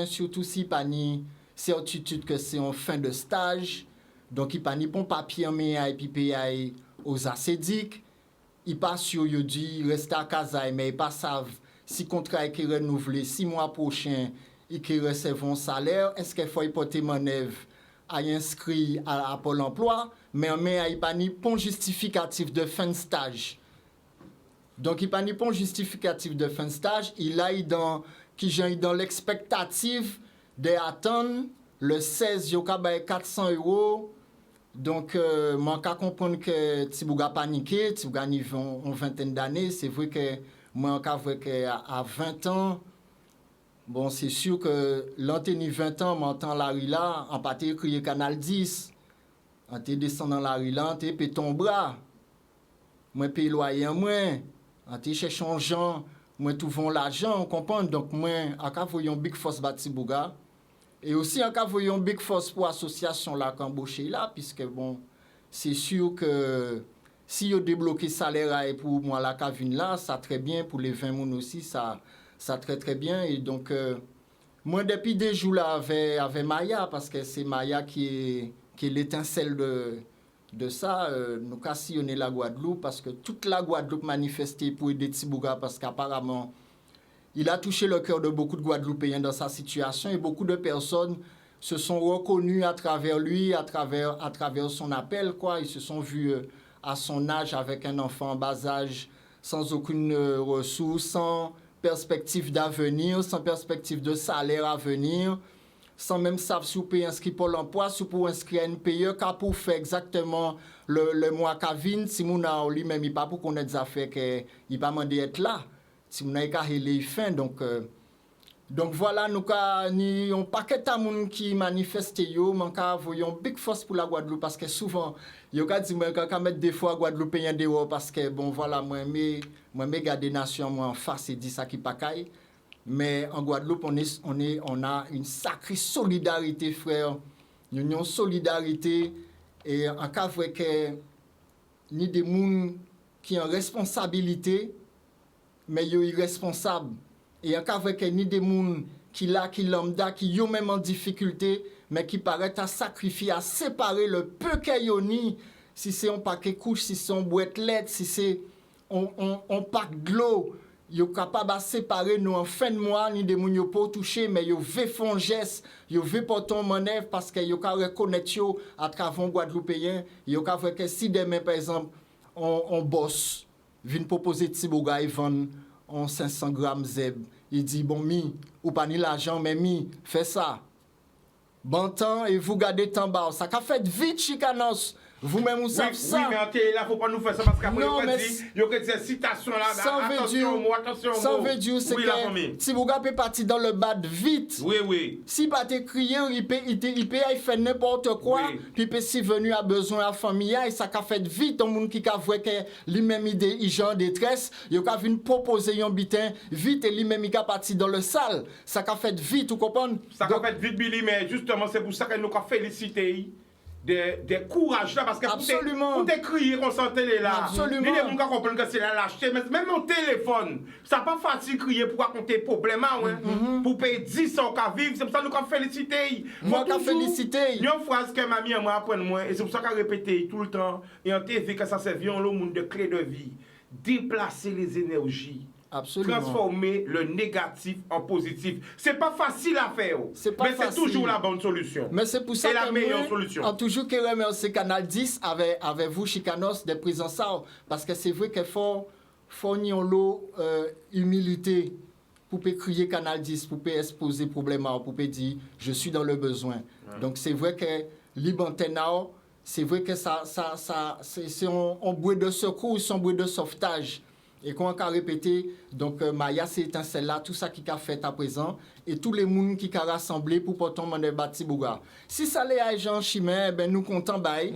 surtout si pas ni certitude que c'est en fin de stage. Donc, il pas ni bon papier mais puis payer aux assédiques. Il pas sûr, il dit rester à casa, mais il pas savent si le contrat est renouvelé 6 mois prochains. Et qui reçoivent un salaire, est-ce qu'il faut porter manœuvre à inscrire à Pôle emploi, mais il n'y a pas ni bon justificatif de fin de stage. Donc, il n'y a pas ni bon justificatif de fin de stage. Il a dans l'expectative d'attendre le 16, il y a 400 €. Donc, moi, je comprends que Tibouga paniqué, Tibouga a une vingtaine d'années. C'est vrai que moi, je vois qu'à 20 ans, bon, c'est sûr que l'antenne 20 ans, m'entend la rue là, en pâté crier Canal 10. En te descend dans la rue là, en te paye ton bras. Moi, paye loyer moins. En te cherche un gens, moi, trouvons l'argent, on comprend. Donc, moi, en cas voyons Big Force Batibouga. Et aussi, en cas voyons Big Force pour l'association là, qu'embauché là, puisque bon, c'est sûr que si vous débloquez salaire pour moi, la cavine là, ça très bien. Pour les 20 moun aussi, ça très bien. Et donc, moi, depuis des jours là, avec Maya, parce que c'est Maya qui est l'étincelle de ça, nous avons sillonné la Guadeloupe, parce que toute la Guadeloupe manifestait pour aider Tibouga, parce qu'apparemment, il a touché le cœur de beaucoup de Guadeloupéens dans sa situation, et beaucoup de personnes se sont reconnues à travers lui, à travers son appel, quoi. Ils se sont vus à son âge avec un enfant en bas âge, sans aucune ressource, sans perspective d'avenir, sans perspective de salaire à venir, sans même savoir si vous pouvez inscrire pour l'emploi, si vous pouvez inscrire un payeur, car pour faire exactement le mois qui vient, si vous n'avez lui-même, il pas pour connaître des affaires, il n'a pas demandé d'être là. Si vous n'avez qu'à les fins, donc voilà, nous avons un paquet de monde qui manifeste, nous voyons big force pour la Guadeloupe, parce que souvent, il y a des gens qui mettent des fois Guadeloupéens dehors, parce que bon voilà, moi je garde des nations moi en face et dit ça qui pas caille. Mais en Guadeloupe, on a une sacrée solidarité, frère. Une solidarité. Et en cas vrai que ni des gens qui ont responsabilité, mais ils sont irresponsables. Et en cas vrai que ni des gens qui lambda, qui sont même en difficulté, mais qui paraissent à sacrifier, à séparer le peu qu'ils ont, si c'est un paquet couche, si c'est un boîte lettre, si c'est on pack de l'eau. Yo capable de séparer nous en fin de mois ni de moun yo pas toucher mais yo veut font geste yo veut porter en manœuvre parce que yo ka reconnaître yo à travers Guadeloupéen yo ka voir que si demain par exemple on bosse vient proposer Tibouga vendre en 500 grammes zeb il dit bon mi ou pas ni l'argent mais mi fait ça bon temps et vous gardez temps bas ça ka fait vite chicanos. Vous-même, vous savez ça. Oui, mais en télé, là, il ne faut pas nous faire ça parce qu'après, il y a des citations là. Attention, ça veut dire, c'est que Tibouga peut partir dans le bad vite. Oui. Si pas te crier, il peut faire n'importe quoi. Puis, si venu a besoin à famille, et ça a fait vite. Un monde qui a vu que lui-même, il est en détresse. Il a vu proposer un bitin vite et lui-même, il a parti dans le salle. Ça a fait vite, vous comprenez? Ça a fait vite, Billy, mais justement, c'est pour ça que nous avons félicité. Des courage là parce que pour te crier qu'on s'entend là. Absolument. Les gens comprennent que c'est la lâcheté mais même mon téléphone, ça pas facile crier pour raconter problème pour payer 10 ans qu'à vivre, c'est pour ça que nous avons félicité. Moi qu'a félicité. Il y a une phrase que ma mère m'a appris moi et c'est pour ça qu'elle répété tout le temps et en TV que ça servait au monde de clé de vie. Déplacer les énergies. Absolument. Transformer le négatif en positif. C'est pas facile à faire. Mais c'est toujours la bonne solution. Mais c'est pour ça que la meilleure solution. En toujours que remercier Canal 10 avec vous, Chicanos, des prises en charge. Parce que c'est vrai qu'il faut l'eau humilité pour crier Canal 10, pour exposer problème, pour dire je suis dans le besoin. Donc c'est vrai que l'Ibantena, c'est vrai que ça c'est un bruit de secours, c'est un bruit de sauvetage. Et qu'on a répété, donc Maya c'est étincelle là, tout ça qui a fait à présent, et tous les gens qui ont rassemblé pour porter mon bâti Bouga. Si ça les a gens chimères, ben nous comptons bail,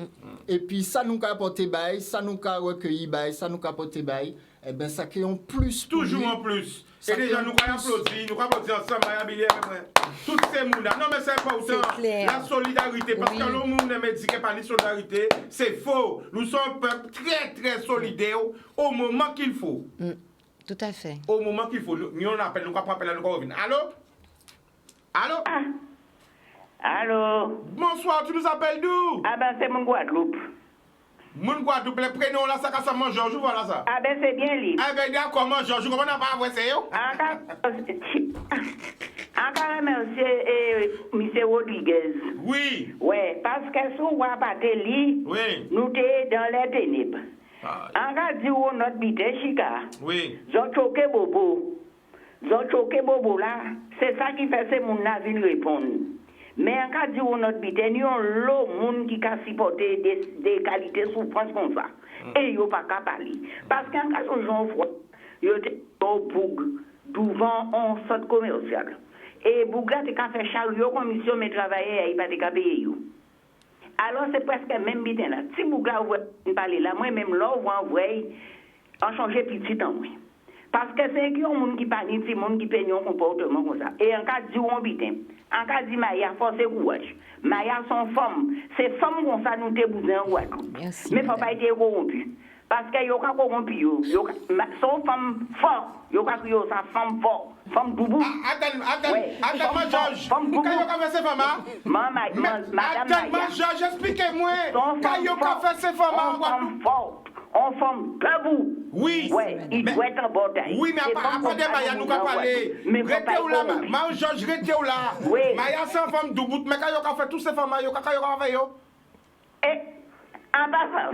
et puis ça nous a porté bail, ça nous a recueilli bail, ça nous a porté bail, et ben ça crée en plus. Toujours en plus. Et déjà nous allons applaudir ensemble, Maya Billy, tous ces gens là. Non mais c'est pas autant la solidarité, parce que le monde me dit que par la solidarité, c'est faux. Nous sommes un peuple très très solidaire au moment qu'il faut. Tout à fait. Au moment qu'il faut. Nous on appelle, nous appelle, nous revenons. Allô? Allô? Bonsoir, tu nous appelles d'où? Ah ben c'est mon Guadeloupe. Mon Guadeloupe, les prénoms là, ça mange Georges, voilà ça. Ah ben c'est bien lui. Ah ben d'accord, mange Georges, comment on n'a pas avoué c'est yo? Encore remercier M. Rodriguez. Oui. Ouais, parce que si on va pas li, nous sommes dans les ténèbres. Encore dit où notre bité Chica. Oui. Zon choqué bobo. Zon choqué bobo là, c'est ça qui fait ces moun na vin répondre. Mais en cas de notre bité, nous avons l'autre monde qui a supporté des qualités souffrance comme ça. Et il n'y a pas qu'à parler. Parce qu'en cas de gens froids, il y a des boug devant un centre commercial. Et Bougla te ka fait chariot commission mais travailler il pas te ka payer yo. Alors c'est presque même bitin là. Si Bougla ouvre parler là, moi même là on voit en changer petit en moi. Parce que c'est qui un monde qui pas ni petit monde qui peine un comportement comme ça. Et en cas de on bitin, en cas de Maya force courage. Maya son femme, c'est femme comme ça nous te besoin Guadeloupe. Mais faut pas être corrompu. Parce que yo ka corrompu yo, son femme fort, yo ka yo sa femme fort. Femme boubou. Attends, ma Georges. Quand yo ka fait ces femmes, madame Georges, expliquez-moi. Quand yo ka fait ces femmes, on forme debout. Oui. Ouais, il doit être en bataille. Oui, mais après de Maya nous ka parler. Restez où là, ma Georges, restez où là. Oui. Maya c'est femme debout, mais quand yo ka fait tous ces femmes, yo ka fait yo. Et en bas ça.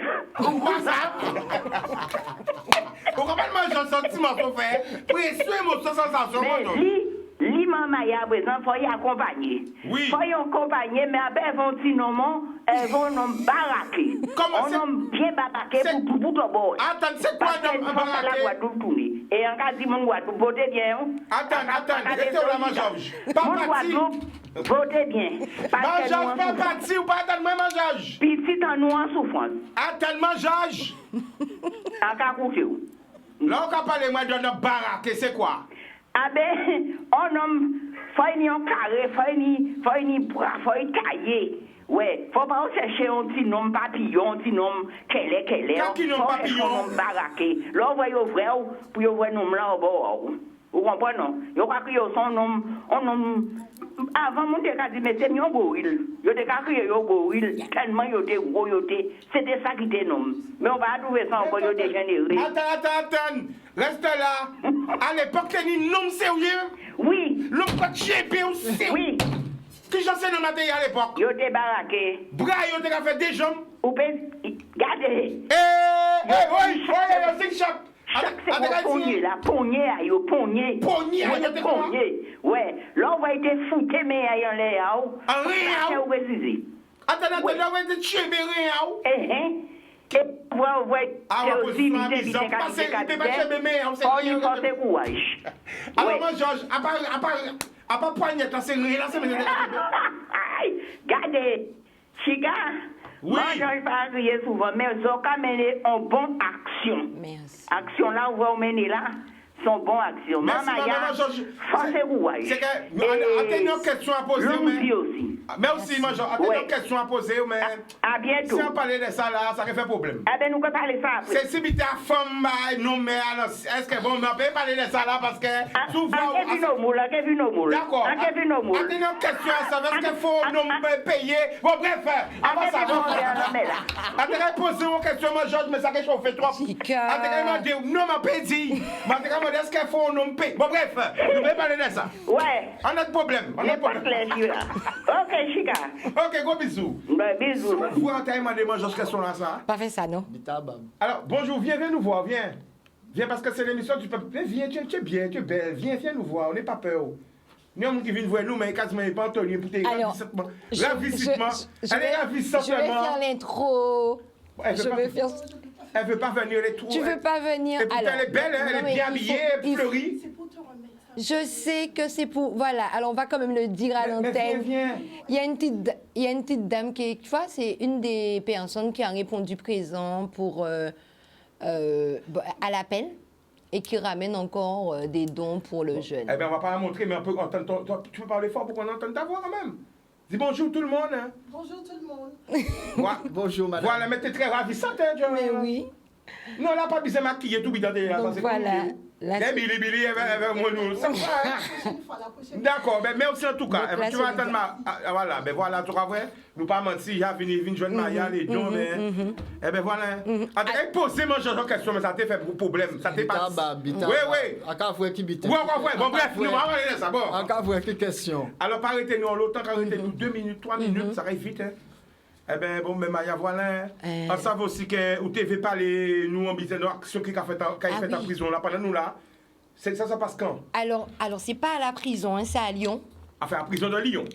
Vous comprenez moi j'ai un sentiment pour faire. Pression émotion sensation Li maman ya présent faut y accompagner. Oui. Faut y accompagner mais après vont ti nommon, vont nom baraquer. Comment c'est? On nom bien baraquer pour tout bord. Attends, c'est quoi nom baraquer? La Guadeloupe tourner. Et en cas dit mon Guadeloupe votez bien. Attends, restez là ma Georges. Pas parti. Votez bien. Ma Georges pas parti ou pas attendre moi ma Georges. Petit en nous en souffrance. Attends ma Georges. En cas coucher. Là on va parler moi de notre baraque, c'est quoi? Ah ben, on nomme, faut y en carré, faut y bras, faut y tailler. Ouais, faut pas chercher un petit nom papillon, un petit nom quel est. Qui nom papillon? Faut baraquer. Là, on voit vrai pour y voir nom là au bord. Vous comprenez, non? Ils ont crié son nom, avant, mon Dieu, dit, mais c'est un gorille. Ils ont crié un gorille, tellement ils étaient gros, c'était ça qui était nom. Mais on va trouver ça encore, ils ont dégénéré. Attends, reste là. À l'époque, t'as dit nom sérieux? Oui. L'homme pas GP ou sérieux? Oui. Qui j'en sais dans ma télé à l'époque? Ils ont été baraqués. Bras, ils ont fait des jambes. Ou peut regardez. Oui, c'est shop. Chaque seconde, pogné, la poignée. Ouais, là, on va être foutu, mais il y a un l'air. Un rien. Attends, on va être tué, mais rien. Et on va être aussi on y pense courage. Alors, moi, Georges, à part poignette, là, c'est rien, là, c'est... Regardez, Chica, moi, je ne vais pas crier souvent, mais ils ont mené en bonne action. Merci. Action là, on va mener là, sont bonnes actions. Merci, maman, Georges. Force et courage. C'est que, attends une question à poser, mais... aussi. Mais aussi, moi, Georges, attends une question à poser, mais... À bientôt. Si on parlait de ça, là, ça fait problème. Eh bien, nous pouvons parler de ça après. C'est si vite à femme, non, mais alors, est-ce que bon, mais on peut parler de ça, là, parce que souvent... D'accord. Attends une question à savoir, est-ce qu'il faut non payer? Bon, bref, avant ça, attends, poser une question, moi, Georges, mais ça que je fais trop. Attends, dire, non, ma pédi. Attends, est-ce qu'il faut non payer? Bon, bref, nous pouvons parler de ça. Ouais. On a de problème. Ok, Chica. Ok, gros bisous. Bisous. Vous entendez ma demande, Georges, question là, ça? Pas fait ça, non? Alors, bonjour, viens nous voir, viens. Viens parce que c'est l'émission du peuple. Viens, tu es bien, tu es belle. Viens nous voir, on n'est pas peur. Nous, on qui vient voir nous, mais quasiment pas Anthony pour te ravissement. Elle est ravissante. Je vais faire l'intro. Elle veut pas venir les trous. Tu veux pas venir? Et pourtant, elle est belle, elle est bien habillée, fleurie. Je sais que c'est pour... Voilà, alors on va quand même le dire à l'antenne. Il y a une petite dame qui est... Tu vois, c'est une des personnes qui a répondu présent pour, à l'appel et qui ramène encore des dons pour le jeune. Eh bien, on va pas la montrer, mais on peut entendre... Tu peux parler fort pour qu'on entende ta voix quand même. Dis bonjour tout le monde. Hein. Bonjour tout le monde. Bonjour madame. Voilà, mais t'es très ravissante, hein, John. Mais oui. Non, là, pas besoin de maquiller tout bidon derrière. Donc voilà. Billy, elle va nous. Ça va. D'accord, mais merci en tout cas. Tu vas attendre voilà, ben voilà, tu vas voir. Nous pas mentir, il y a venu joindre Maya, les dons, mais. Eh ben voilà. En tout cas, poser mon genre de question, mais ça t'a fait problème. Ça t'est pas. Oui. Encore fois qui bite. Oui, bon, bref, nous allons aller ça. Bon. Encore fois qui question. Alors, pas arrêtez-nous en l'autre temps, arrêtez-nous 2 minutes, 3 minutes, ça arrive vite, hein. Eh bien, bon, mais Maya, voilà. On savait aussi que vous devez parler, nous, en business, l'action qui a fait en prison, là, pendant nous, là. Ça passe quand? Alors c'est pas à la prison, hein, c'est à Lyon. Enfin, à la prison de Lyon?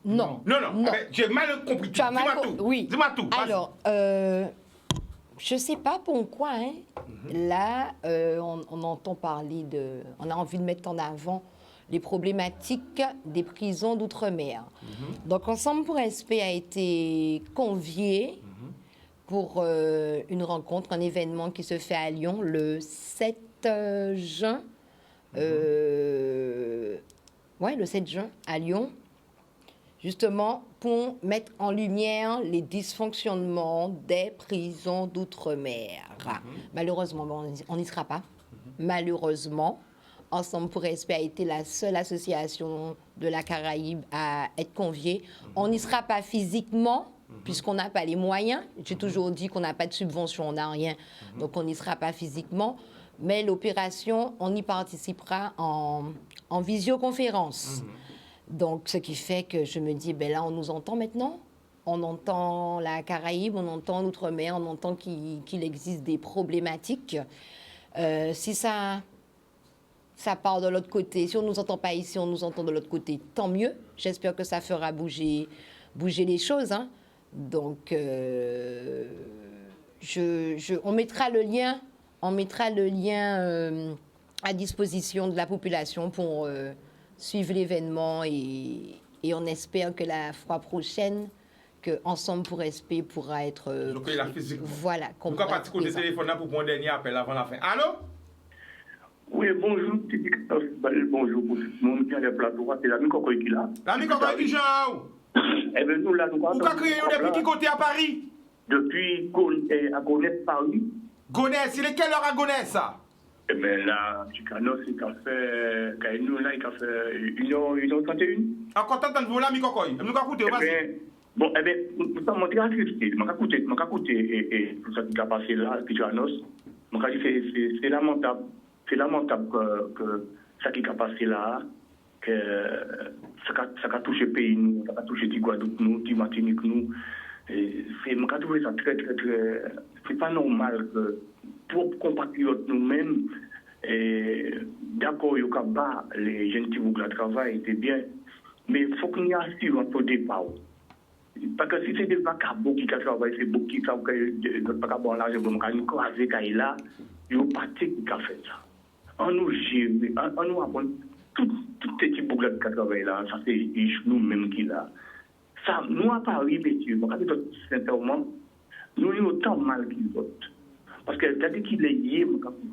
Non. Non. J'ai mal compris. Dis-moi tout. Oui. Dis-moi tout. Alors, je sais pas pourquoi, hein. Là, on entend parler de... On a envie de mettre en avant les problématiques des prisons d'outre-mer. Donc, Ensemble pour Respect a été convié pour une rencontre, un événement qui se fait à Lyon le 7 juin. Le 7 juin à Lyon, justement pour mettre en lumière les dysfonctionnements des prisons d'outre-mer. Malheureusement, on n'y sera pas. Malheureusement, Ensemble pour Respect a été la seule association de la Caraïbe à être conviée. On n'y sera pas physiquement, puisqu'on n'a pas les moyens. J'ai toujours dit qu'on n'a pas de subvention, on n'a rien. Donc on n'y sera pas physiquement. Mais l'opération, on y participera en visioconférence. Donc, ce qui fait que je me dis, ben là, on nous entend maintenant. On entend la Caraïbe, on entend l'outre-mer, on entend qu'il existe des problématiques. Si ça part de l'autre côté, si on ne nous entend pas ici, on nous entend de l'autre côté, tant mieux. J'espère que ça fera bouger les choses. Hein. Donc, on mettra le lien. On mettra le lien à disposition de la population pour suivre l'événement et on espère que la fois prochaine, que Ensemble pour Respect pourra être... Donc, la physique. Voilà. Pourquoi pas tu de téléphone là pour prendre un dernier appel avant la fin? Allô? Oui, bonjour, bonjour pour tout le monde qui a le plateau. C'est l'ami Cocoy qui là. L'ami Cocoy qui Jean? Eh bien, nous là, nous... Où qu'a créé depuis qui côté à Paris? Depuis à Gonesse, Paris. Gonesse, il est quelle heure à Gonesse, ça? Eh bien là, Chicanos, il a fait, nous là, il a fait 1h31. Encore tant de vous là, Mikokoy. Nous avons écouté, vas-y. Bon, eh bien, nous sommes montrés à Christy. Je vais écouter et tout ça qui a passé là, Chicanos. Je vais dire c'est lamentable. C'est lamentable que ça qui a passé là, que ça a touché le pays, nous, ça a touché le Guadeloupe, nous, le Martinique, nous. Je trouve ça très, très, très. C'est pas normal que pour compatriotes nous-mêmes, d'accord, il y a les jeunes qui vont travailler, c'est bien, mais il faut qu'on y assure au départ. Parce que si c'est des vacabos qui travaillent, c'est beaucoup qui savent que notre vacabon là, je vais me croiser qu'il là, il y a pas qui a fait ça. On nous gère, on nous apprend tout ces petits boucles qui travaillent là, ça c'est nous-mêmes qui là. Ça, nous à Paris, messieurs, sincèrement, nous avons autant mal qu'ils autres. Parce que dès qu'il est lié,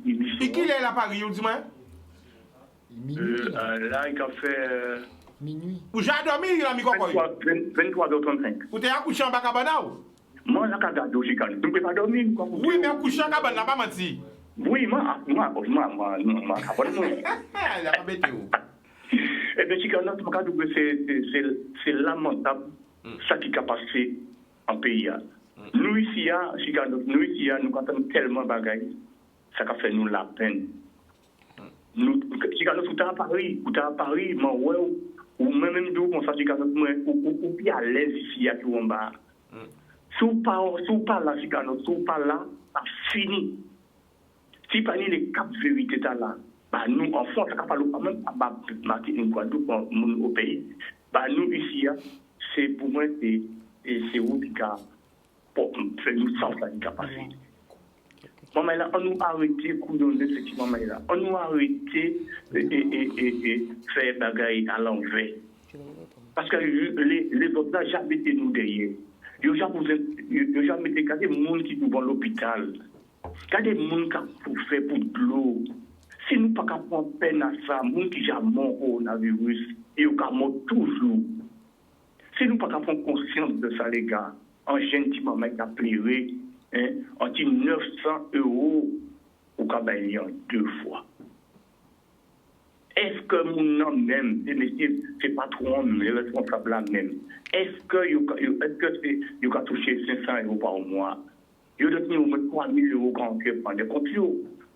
et qui est là à Paris, dis-moi? Là, il a fait. Minuit. Où j'ai dormi, là, Mikokoy? 23h35. Où t'es accouché en Bacabana? Moi, là, quand je suis calme, tu ne peux pas dormir. Oui, mais accouché en Bacabana, pas menti. Oui, moi, il a pas bêté. Eh bien, c'est lamentable, ça qui a passé en pays. Nous ici, nous avons tellement de bagailles, ça a fait nous la peine. Nous, Chicanos, tout à Paris, ou même d'où on s'agit ou puis à l'aise ici, à tout en bas. Sous pas là, Chicanos, sous pas là, ça finit. Si pas les cap vérité là, bah nous en France, ça pas même pas Martinique Guadeloupe au pays. Bah nous ici, c'est pour moi c'est où qui a pour faire nous sens ça qui a passé. Maman là, on nous a arrêté couillonner effectivement là. On nous a arrêté et faire bagaille à l'envers. Parce que les autres là jamais été nous derrière. Ils jamais été des monde qui nous vont à l'hôpital. Quand des gens qui fait pour de l'eau, si nous ne pouvons pas prendre peine à ça, les gens qui ont mort au coronavirus, et ils ont toujours. Si nous ne pouvons pas prendre conscience de ça, les gars, en gentiment, qui a pleuré, on dit 900 € au Caballé en 2 fois. Est-ce que mon nom même, messieurs, c'est pas trop les responsables là même, est-ce que c'est touché 500 € par mois? Yo doit nous mettre 3 000 € quand on prend des comptes.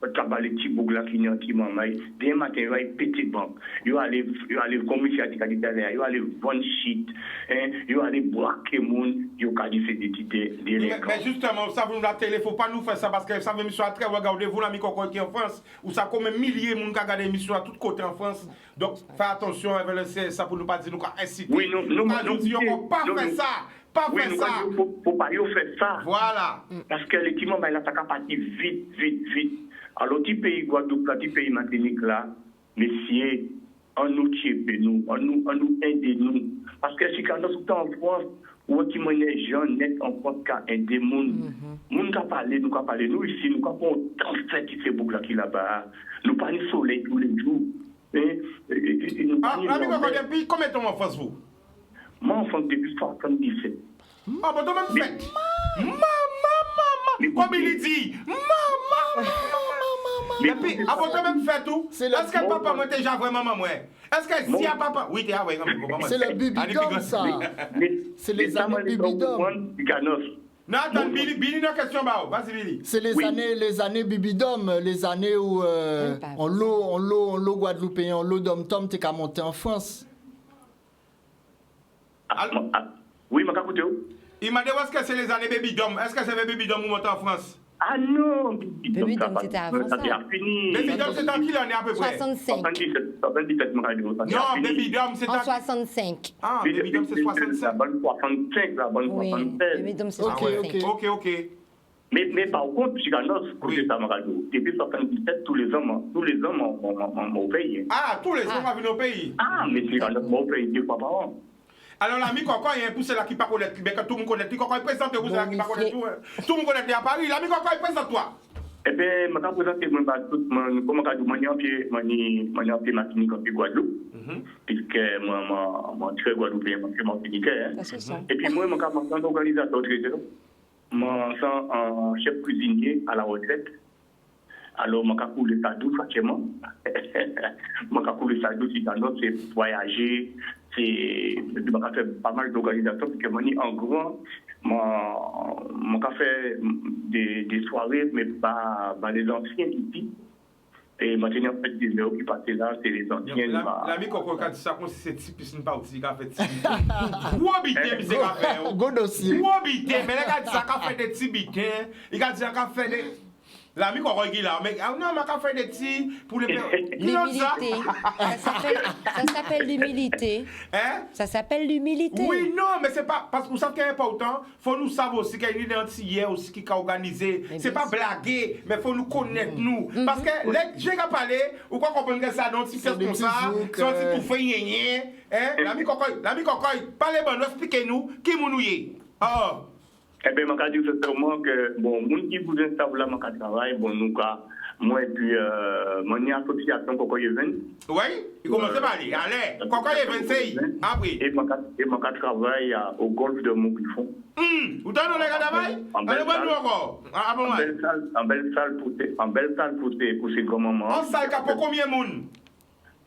Parce que les petits bougs là qui n'ont pas maman, dès matin, il y a une petite banque. Il y a les commissaires qui ont dit il y a les bonnes shit, il y a les braquer monde, il y a des délinquants. Mais justement, ça vous la télé, il ne faut pas nous faire ça parce que ça veut mission très regardez-vous la Mikokoy qui est en France, où ça comme milliers de gens qui regardent l'émission à tous côtés en France. Donc, faites attention avec ça pour nous pas dire nous inciter. Oui, nous pas faire ça. Pas faire ça. Faut pas faire ça. Voilà. Parce que l'équipement, là, ça partir vite. Alors, petit pays Guadeloupe, petit pays Martinique là, messieurs, on nous tue, on nous aide nous. Parce que si quand nous sommes en France, ou qui mène les gens net en France qui aident des gens, nous avons parlé, nous ici, nous avons tant fait qui fait beaucoup là-bas. Nous pas le soleil tous les jours. Depuis combien de temps en France vous? Moi, en France, depuis 77. Ah, bon, même fait. Maman. Comme il dit, maman. Et puis, avant de même faire tout, est-ce que papa m'a déjà vraiment maman? Est-ce que si à papa. Oui, t'es à c'est le bibidom, ça. C'est les années bibidom. Non, attends, Billy, une question, vas-y, Billy. C'est les années bibidom, les années où on l'eau Guadeloupéen, on l'eau dom-tom, t'es qu'à monter en France. Oui, mais écoutez. Il m'a dit est-ce que c'est les années Babydom? Est-ce que c'est Babydom ou monter en France? Ah non, Babydom c'était avant ça. Babydom c'est en quelle année à peu près? 65. 77, non, Babydom c'est en 65. Ah, Babydom c'est 65. La bonne 65, la bonne 76. Babydom c'est 65. Ok. Mais par contre, Chicanos, côté Samarado, depuis 77, tous les hommes au pays. Ah, tous les hommes viennent au pays? Ah, mais Chicanos au pays 2 fois par an. Alors l'ami Coco, il y a un poussé là qui pas connaître, mais que tout le monde connaît. Coco est présent, vous là qui pas connaître tout. Tout le monde connaît à Paris. L'ami Coco est présent toi. Eh bien, je vais présenter tout le monde, comment je suis Martinique en Guadeloupe, puisque moi, je suis Guadeloupéen, je suis Martinique. Et puis moi, je suis un organisateur trésor. Je suis un chef cuisinier à la retraite. Alors, je vais couler ça doux, franchement. Je vais couler ça doux, c'est voyager, c'est faire pas mal d'organisations, parce que moi, en gros, je fais des soirées, mais pas les anciens ici. Et maintenant, en fait, des heures qui passaient là, c'est les anciens. L'ami Coco, quand ça, c'est typique, une partie qui a fait Gros bité, mais c'est qu'a fait. Gros dossier. Gros bité, mais là, quand ça a fait des petits bitins, il a dit qu'il a fait des. L'ami Coco, il a mais non, mais il a fait des petits pour les. L'humilité. Ça s'appelle l'humilité. Hein? Ça s'appelle l'humilité. Oui, non, mais c'est pas. Parce que vous savez qu'il est important, il faut nous savoir aussi qu'il y a une identité aussi qui est organisée. C'est pas blaguer, mais il faut nous connaître, nous. Parce que, j'ai qu'à parler, ou quoi comprendre que ça, donc, si c'est comme ça, si on tout fait rien, hein? L'ami Coco, parlez bon, expliquez-nous, qui nous y est. Oh! Eh bien, je vais dire sincèrement que, bon, les gens qui vous installent là, mon travail, bon, nous, moi, et puis, mon association Coco Event. Oui, il commence par aller. Allez, Coco Event, c'est après. Et mon travail au golfe de Montbifon. Vous donnez le travail? Allez, bon, nous encore. En belle salle pour ces grands-mamans. En salle, pour combien de monde?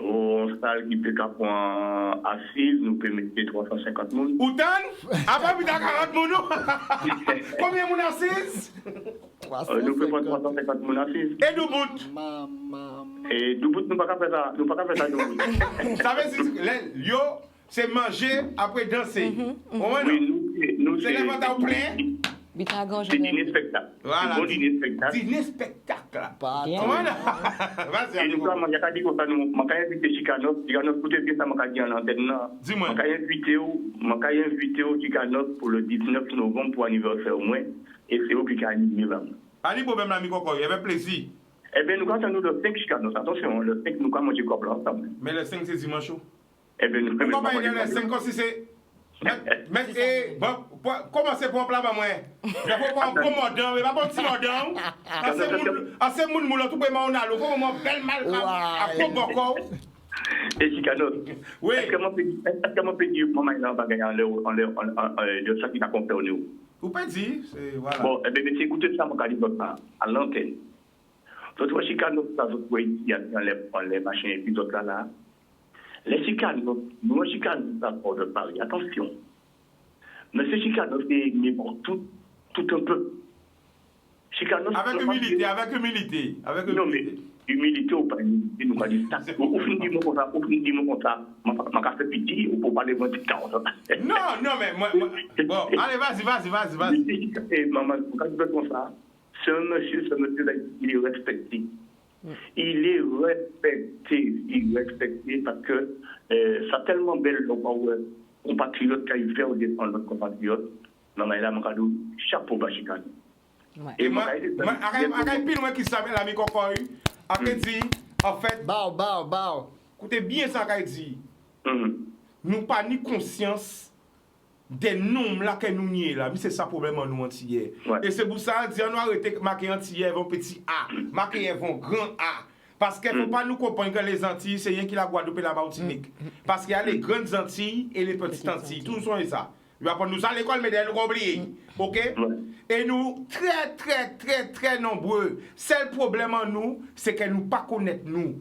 En salle qui peut prendre assise, nous pouvons mettre 350 personnes. Autant? Après, vous avez 40 personnes. Combien de monde assise? Nous pouvons prendre 350 personnes assises. Et du bout? Et du bout, nous ne pouvons pas faire ça. Nous ne pouvons pas faire ça du bout. Ça veut dire, c'est manger après danser. Oui, nous c'est l'inventaire plein. C'est dîner spectacle. Voilà. Bon dîner spectacle. Dîner spectacle. Et nous, il y a dit que je invité Chicanov. Chicanov, écoutez bien ça, je dit en antenne. Dis-moi. Je invité Chicanov pour le 19 novembre pour l'anniversaire au moins. Et c'est eux qui ont animé là. Pas de problème, l'ami Coco, il y avait plaisir. Eh bien, nous, quand nous le 5 Chicanov, attention, le 5, nous, quand manger comme là ensemble. Mais le 5, c'est dimanche. Eh bien, nous, comment il y a le 5 comme si c'est. Mais, bon, comment c'est pour plat, moi? Il faut pas un gros mordant, mais pas un petit mordant. Assez moun moulin, tout peut m'en aller. Faut m'en belle mal à Coco. Et Chicanov. Oui. Est-ce que je peux dire, maman, il a pas gagné de ça qui t'a concerné? Vous pouvez dire, voilà. Bon, eh bien, écoutez ça, mon calibre, à l'antenne. Donc, tu vois, Chicanov, ça, vous voyez, il y a les machines et puis d'autres là. Les Chicanos, nous, Chicanos, d'abord de Paris, attention. Mais ces Chicanos, c'est pour tout un peu. Chicanos, avec humilité. Non, mais humilité ou pas humilité, nous, pas dire ça. Au fin du mot comme ça, ma fait pitié, ou pour parler de mon petit temps. Non, mais moi. Bon, allez, vas-y. Et maman, quand tu veux comme ça, ce monsieur, il est respecté. Il est respecté parce que ça tellement belle le compatriote qui fait au dépend de notre compatriote. Non, mais là, je chapeau bas Chicane. Et moi, qui savait l'ami Coco, après dit, en fait. Bao. Écoutez bien ça qu'il dit. Nous pas ni conscience des nombres là que nous nions là, mais c'est ça le problème en nous entier. Et c'est pour ça qu'on doit arrêter marquer entier un petit A, marquer un grand A. Parce qu'il ne faut pas nous comprendre que les Antilles, c'est rien qui la Guadeloupe et la Martinique. Parce qu'il y a les grandes Antilles et les petites Antilles. Tout sont ça. Nous apprenons ça à l'école, mais nous oublier. OK? Et nous, très nombreux, seul problème en nous, c'est que nous ne pas connaître nous.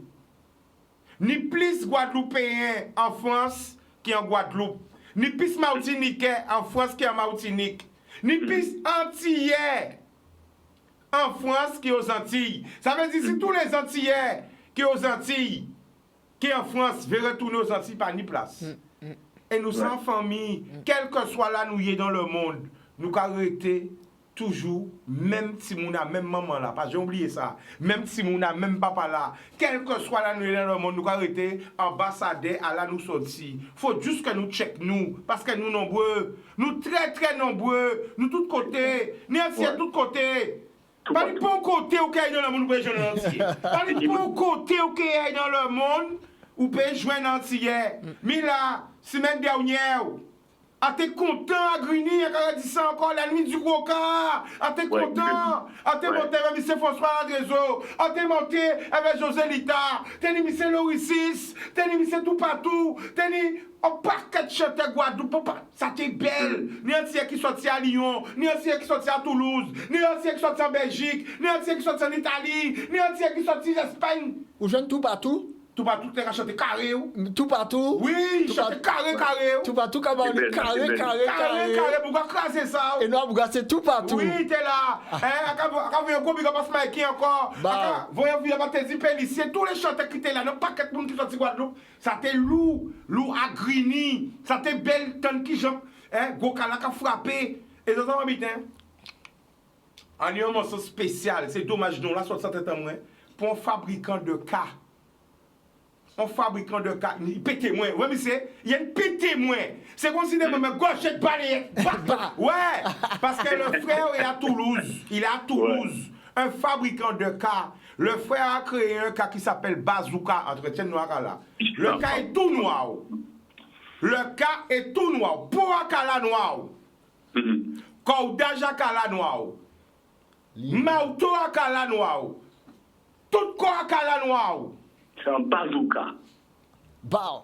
Ni plus Guadeloupéens en France qu'en Guadeloupe. Ni plus Martiniquais en France qu'en Martinique. Ni plus Antillais en France qu'aux Antilles. Ça veut dire que si tous les Antillais qui aux Antilles, qui en France, veulent retourner aux Antilles, pas ni place. Et nous, sans famille, quel que soit là nous y est dans le monde, nous arrêter toujours, même si nous n'avons même maman là, parce que j'ai oublié ça, même si nous n'avons même papa là, quel que soit là nous y est dans le monde, nous arrêter ambassadeur à la nous sortir. Faut juste que nous check nous, parce que nous nombreux, nous très nombreux, nous tous côtés, nous entiers tous côtés. Pas de bon côté où qu'il y a dans le monde, vous pouvez entier. Pas de bon côté où qu'il y a dans le monde, où pouvez joindre entier. Mais là, semaine dernière, Ah, t'es content, Grigny, a dit ça encore, la nuit du gros cas. Ah, t'es content. Ah, t'es monté avec M. François Adrezo. Ah, t'es monté avec José Lita. T'es ni M. Lorisis. T'es ni M. Tout Partout. T'es ni un paquet de chanteurs Guadeloupe. Ça t'est belle. Ni un qui sorti à Lyon. Ni un qui sorti à Toulouse. Ni un qui sorti en Belgique. Ni un qui sorti en Italie. Ni un qui sorti en Espagne. Ou jeune Tout Partout? Tout Partout, t'es à chanter carré ou? Tout Partout? Oui, chanter carré. Tout Partout, comme on dit, carré. Pourquoi craser ça? Et nous, on c'est Tout Partout. Oui, t'es là. Quand vous avez un gros big up à Smikey encore. Voyons, vous avez des policiers, tous les chanteurs qui étaient là, non pas quelqu'un qui sont de Guadeloupe. Ça t'est Lou à Grigny. Ça t'est belle, tant qui j'en. Gokala qui a frappé. Et dans un habitant. On a un morceau spécial. C'est dommage, non, là, sur cette témoin. Pour un fabricant de cas. Un fabricant de cas, il peut témoin. Ouais, mais il y a une petit témoin. C'est considéré comme un gauche de balayette. Ouais, parce que le frère est à Toulouse. Il est à Toulouse. Ouais. Un fabricant de cas. Le frère a créé un cas qui s'appelle Bazooka, entretien noir là. Le cas est tout noir. Le cas est tout noir. Pour un cas noir. Cordage à cas noir. Mauto à cas noir. Tout corps à cas noir. C'est un bazooka. Bah.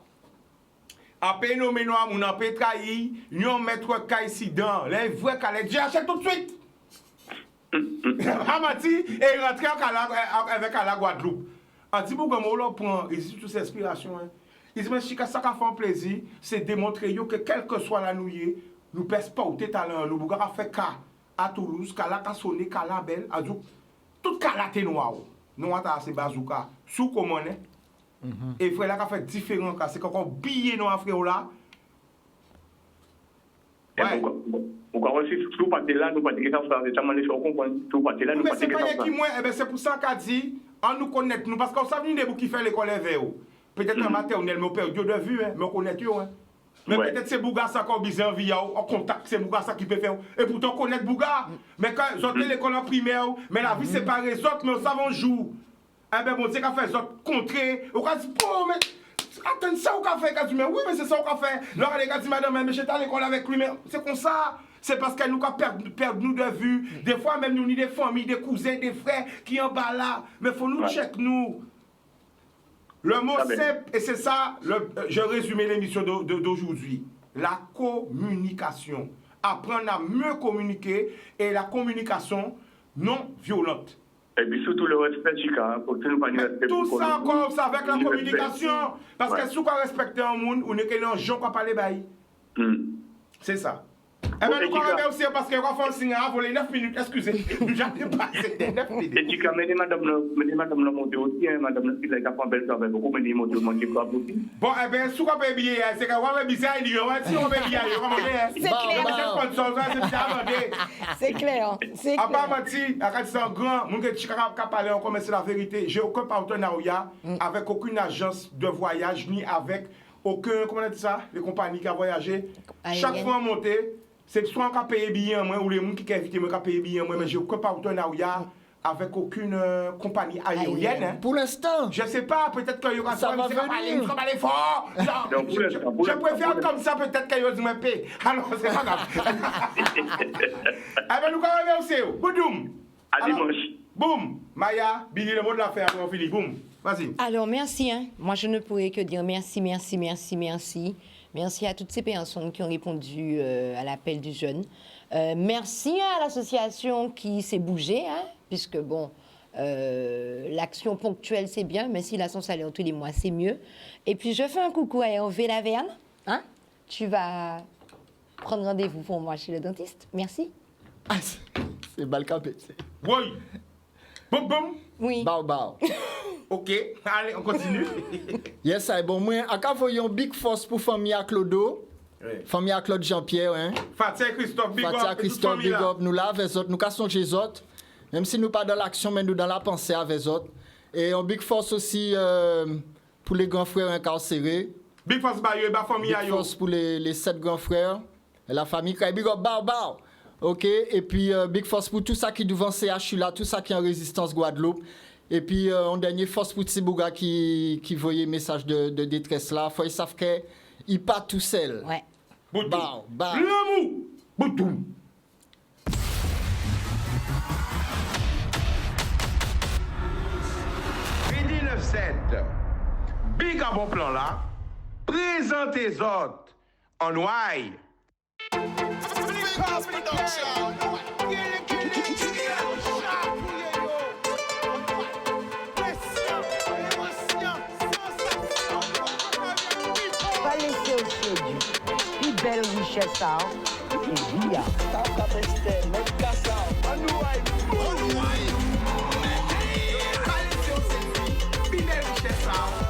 Après, nous menons à mon pétraï, nous mettre cas ici dans les vrais cas, les j'achète tout de suite. Amati et rentrer avec la Guadeloupe. En dit pour que moi prend ici toute cette inspiration. Il dit mais si ça fait un plaisir, c'est démontrer que quelle que soit la nouille, nous peut porter talent, nous pouvons faire cas à Toulouse, cas là sonné, cas là belle, à tout cas là t'es noir. Nous on a c'est bazooka sous commande. Et frère là qui fait différents cas, c'est encore billet non frère là. Ouais. Pourquoi aussi tout parti là, nous pas dire ça ça tellement les choses comprendre tout parti là nous pas dire ça. Mais c'est pas qui moi, c'est pour ça qu'a dit on nous connaît nous parce qu'on savait des qui fait l'école vers peut-être en maternelle mais perdu de vue mais on connaît yo hein. Mais peut-être c'est Bouga ça qu'on bizarre via en contact c'est Bouga ça qui peut faire et pourtant connaître Bouga mais quand j'entends l'école en primaire mais la vie c'est pas les autres mais on savons jour. Eh ben bon c'est qu'a fait autres contrer on dit bon mais attends ça au café qu'a dit mais oui mais c'est ça au café là les gars dit madame mais j'étais à l'école avec lui mais c'est comme ça c'est parce qu'elle nous a perdu nous de vue des fois même nous ni des familles des cousins des frères qui en bas là mais faut nous check nous. Le mot simple, et c'est ça, je résume l'émission d'aujourd'hui. La communication. Apprendre à mieux communiquer et la communication non violente. Et puis surtout le respect, Chica, pour que nous pas respecter. Tout ça encore, c'est avec la communication. Parce que si on respecte un monde, on est qu'un gens qui parle bail. C'est ça. Eh bien, nous allons aussi parce qu'on va faire le signe à voler 9 minutes, excusez. J'avais passé 9 minutes. Et tu as mené madame le monter aussi, madame le fils, elle a fait un bel travail. Beaucoup mené monter aussi. Bon, eh bien, si on peut payer, c'est qu'on va payer ça, il y a si on peut payer, c'est clair. C'est clair. À part mentir, à c'est un grand, mon gars, tu as parlé encore, mais c'est la vérité. J'ai aucun partenariat avec aucune agence de voyage, ni avec aucun, comment on dit ça, les compagnies qui ont voyagé. Chaque fois monter, c'est soit on paye bien moi ou les gens qui invitent moi payer bien moi mais j'ai aucun partenariat avec aucune compagnie aérienne. Hein. Pour l'instant, je sais pas, peut-être que y aura ça va venir. Ça va aller fort. Je préfère comme ça peut-être qu'il y aura me paye. Alors c'est pas grave. Eh ben nous quand aussi. Boudoum. À dimanche. Boum. Maya, Billy le mot de la fin après on finit. Boum. Vas-y. Alors merci hein. Moi je ne pourrais que dire merci. Merci à toutes ces personnes qui ont répondu à l'appel du jeune. Merci à l'association qui s'est bougée, hein, puisque bon, l'action ponctuelle c'est bien, mais si la son salaire tous les mois c'est mieux. Et puis je fais un coucou à Hervé Laverne. Hein, tu vas prendre rendez-vous pour moi chez le dentiste. Merci. Ah, c'est Balcapé. Oui. Boum boum. Oui. Bao. Ok, allez, on continue. Yes, c'est bon. Moi, à voyons big force pour famille à Clodo. Oui. Famille à Claude Jean-Pierre. Hein. Fatia Christophe, big up. Nous là avec autres. Nous cassons chez autres. Même si nous pas dans l'action, mais nous dans la pensée avec autres. Et un big force aussi pour les grands frères incarcérés. Big force Bayo, famille à Big force pour les 7 grands frères. Et la famille qui big up, bao. Ok, et puis big force pour tout ça qui devant CHU là, tout ça qui est en résistance Guadeloupe. Et puis en dernier force pour Tsibouga qui voyait message de détresse là. Faut ils savent qu'il pas tout seul. Ouais. Bow, bow. L'amour. Boutoum. Midi 9-7. Big à bon plan là. Présentez autres en ouaille. Pas laisser au séduit. Une belle richesse, ça. Et via. Belle richesse ça.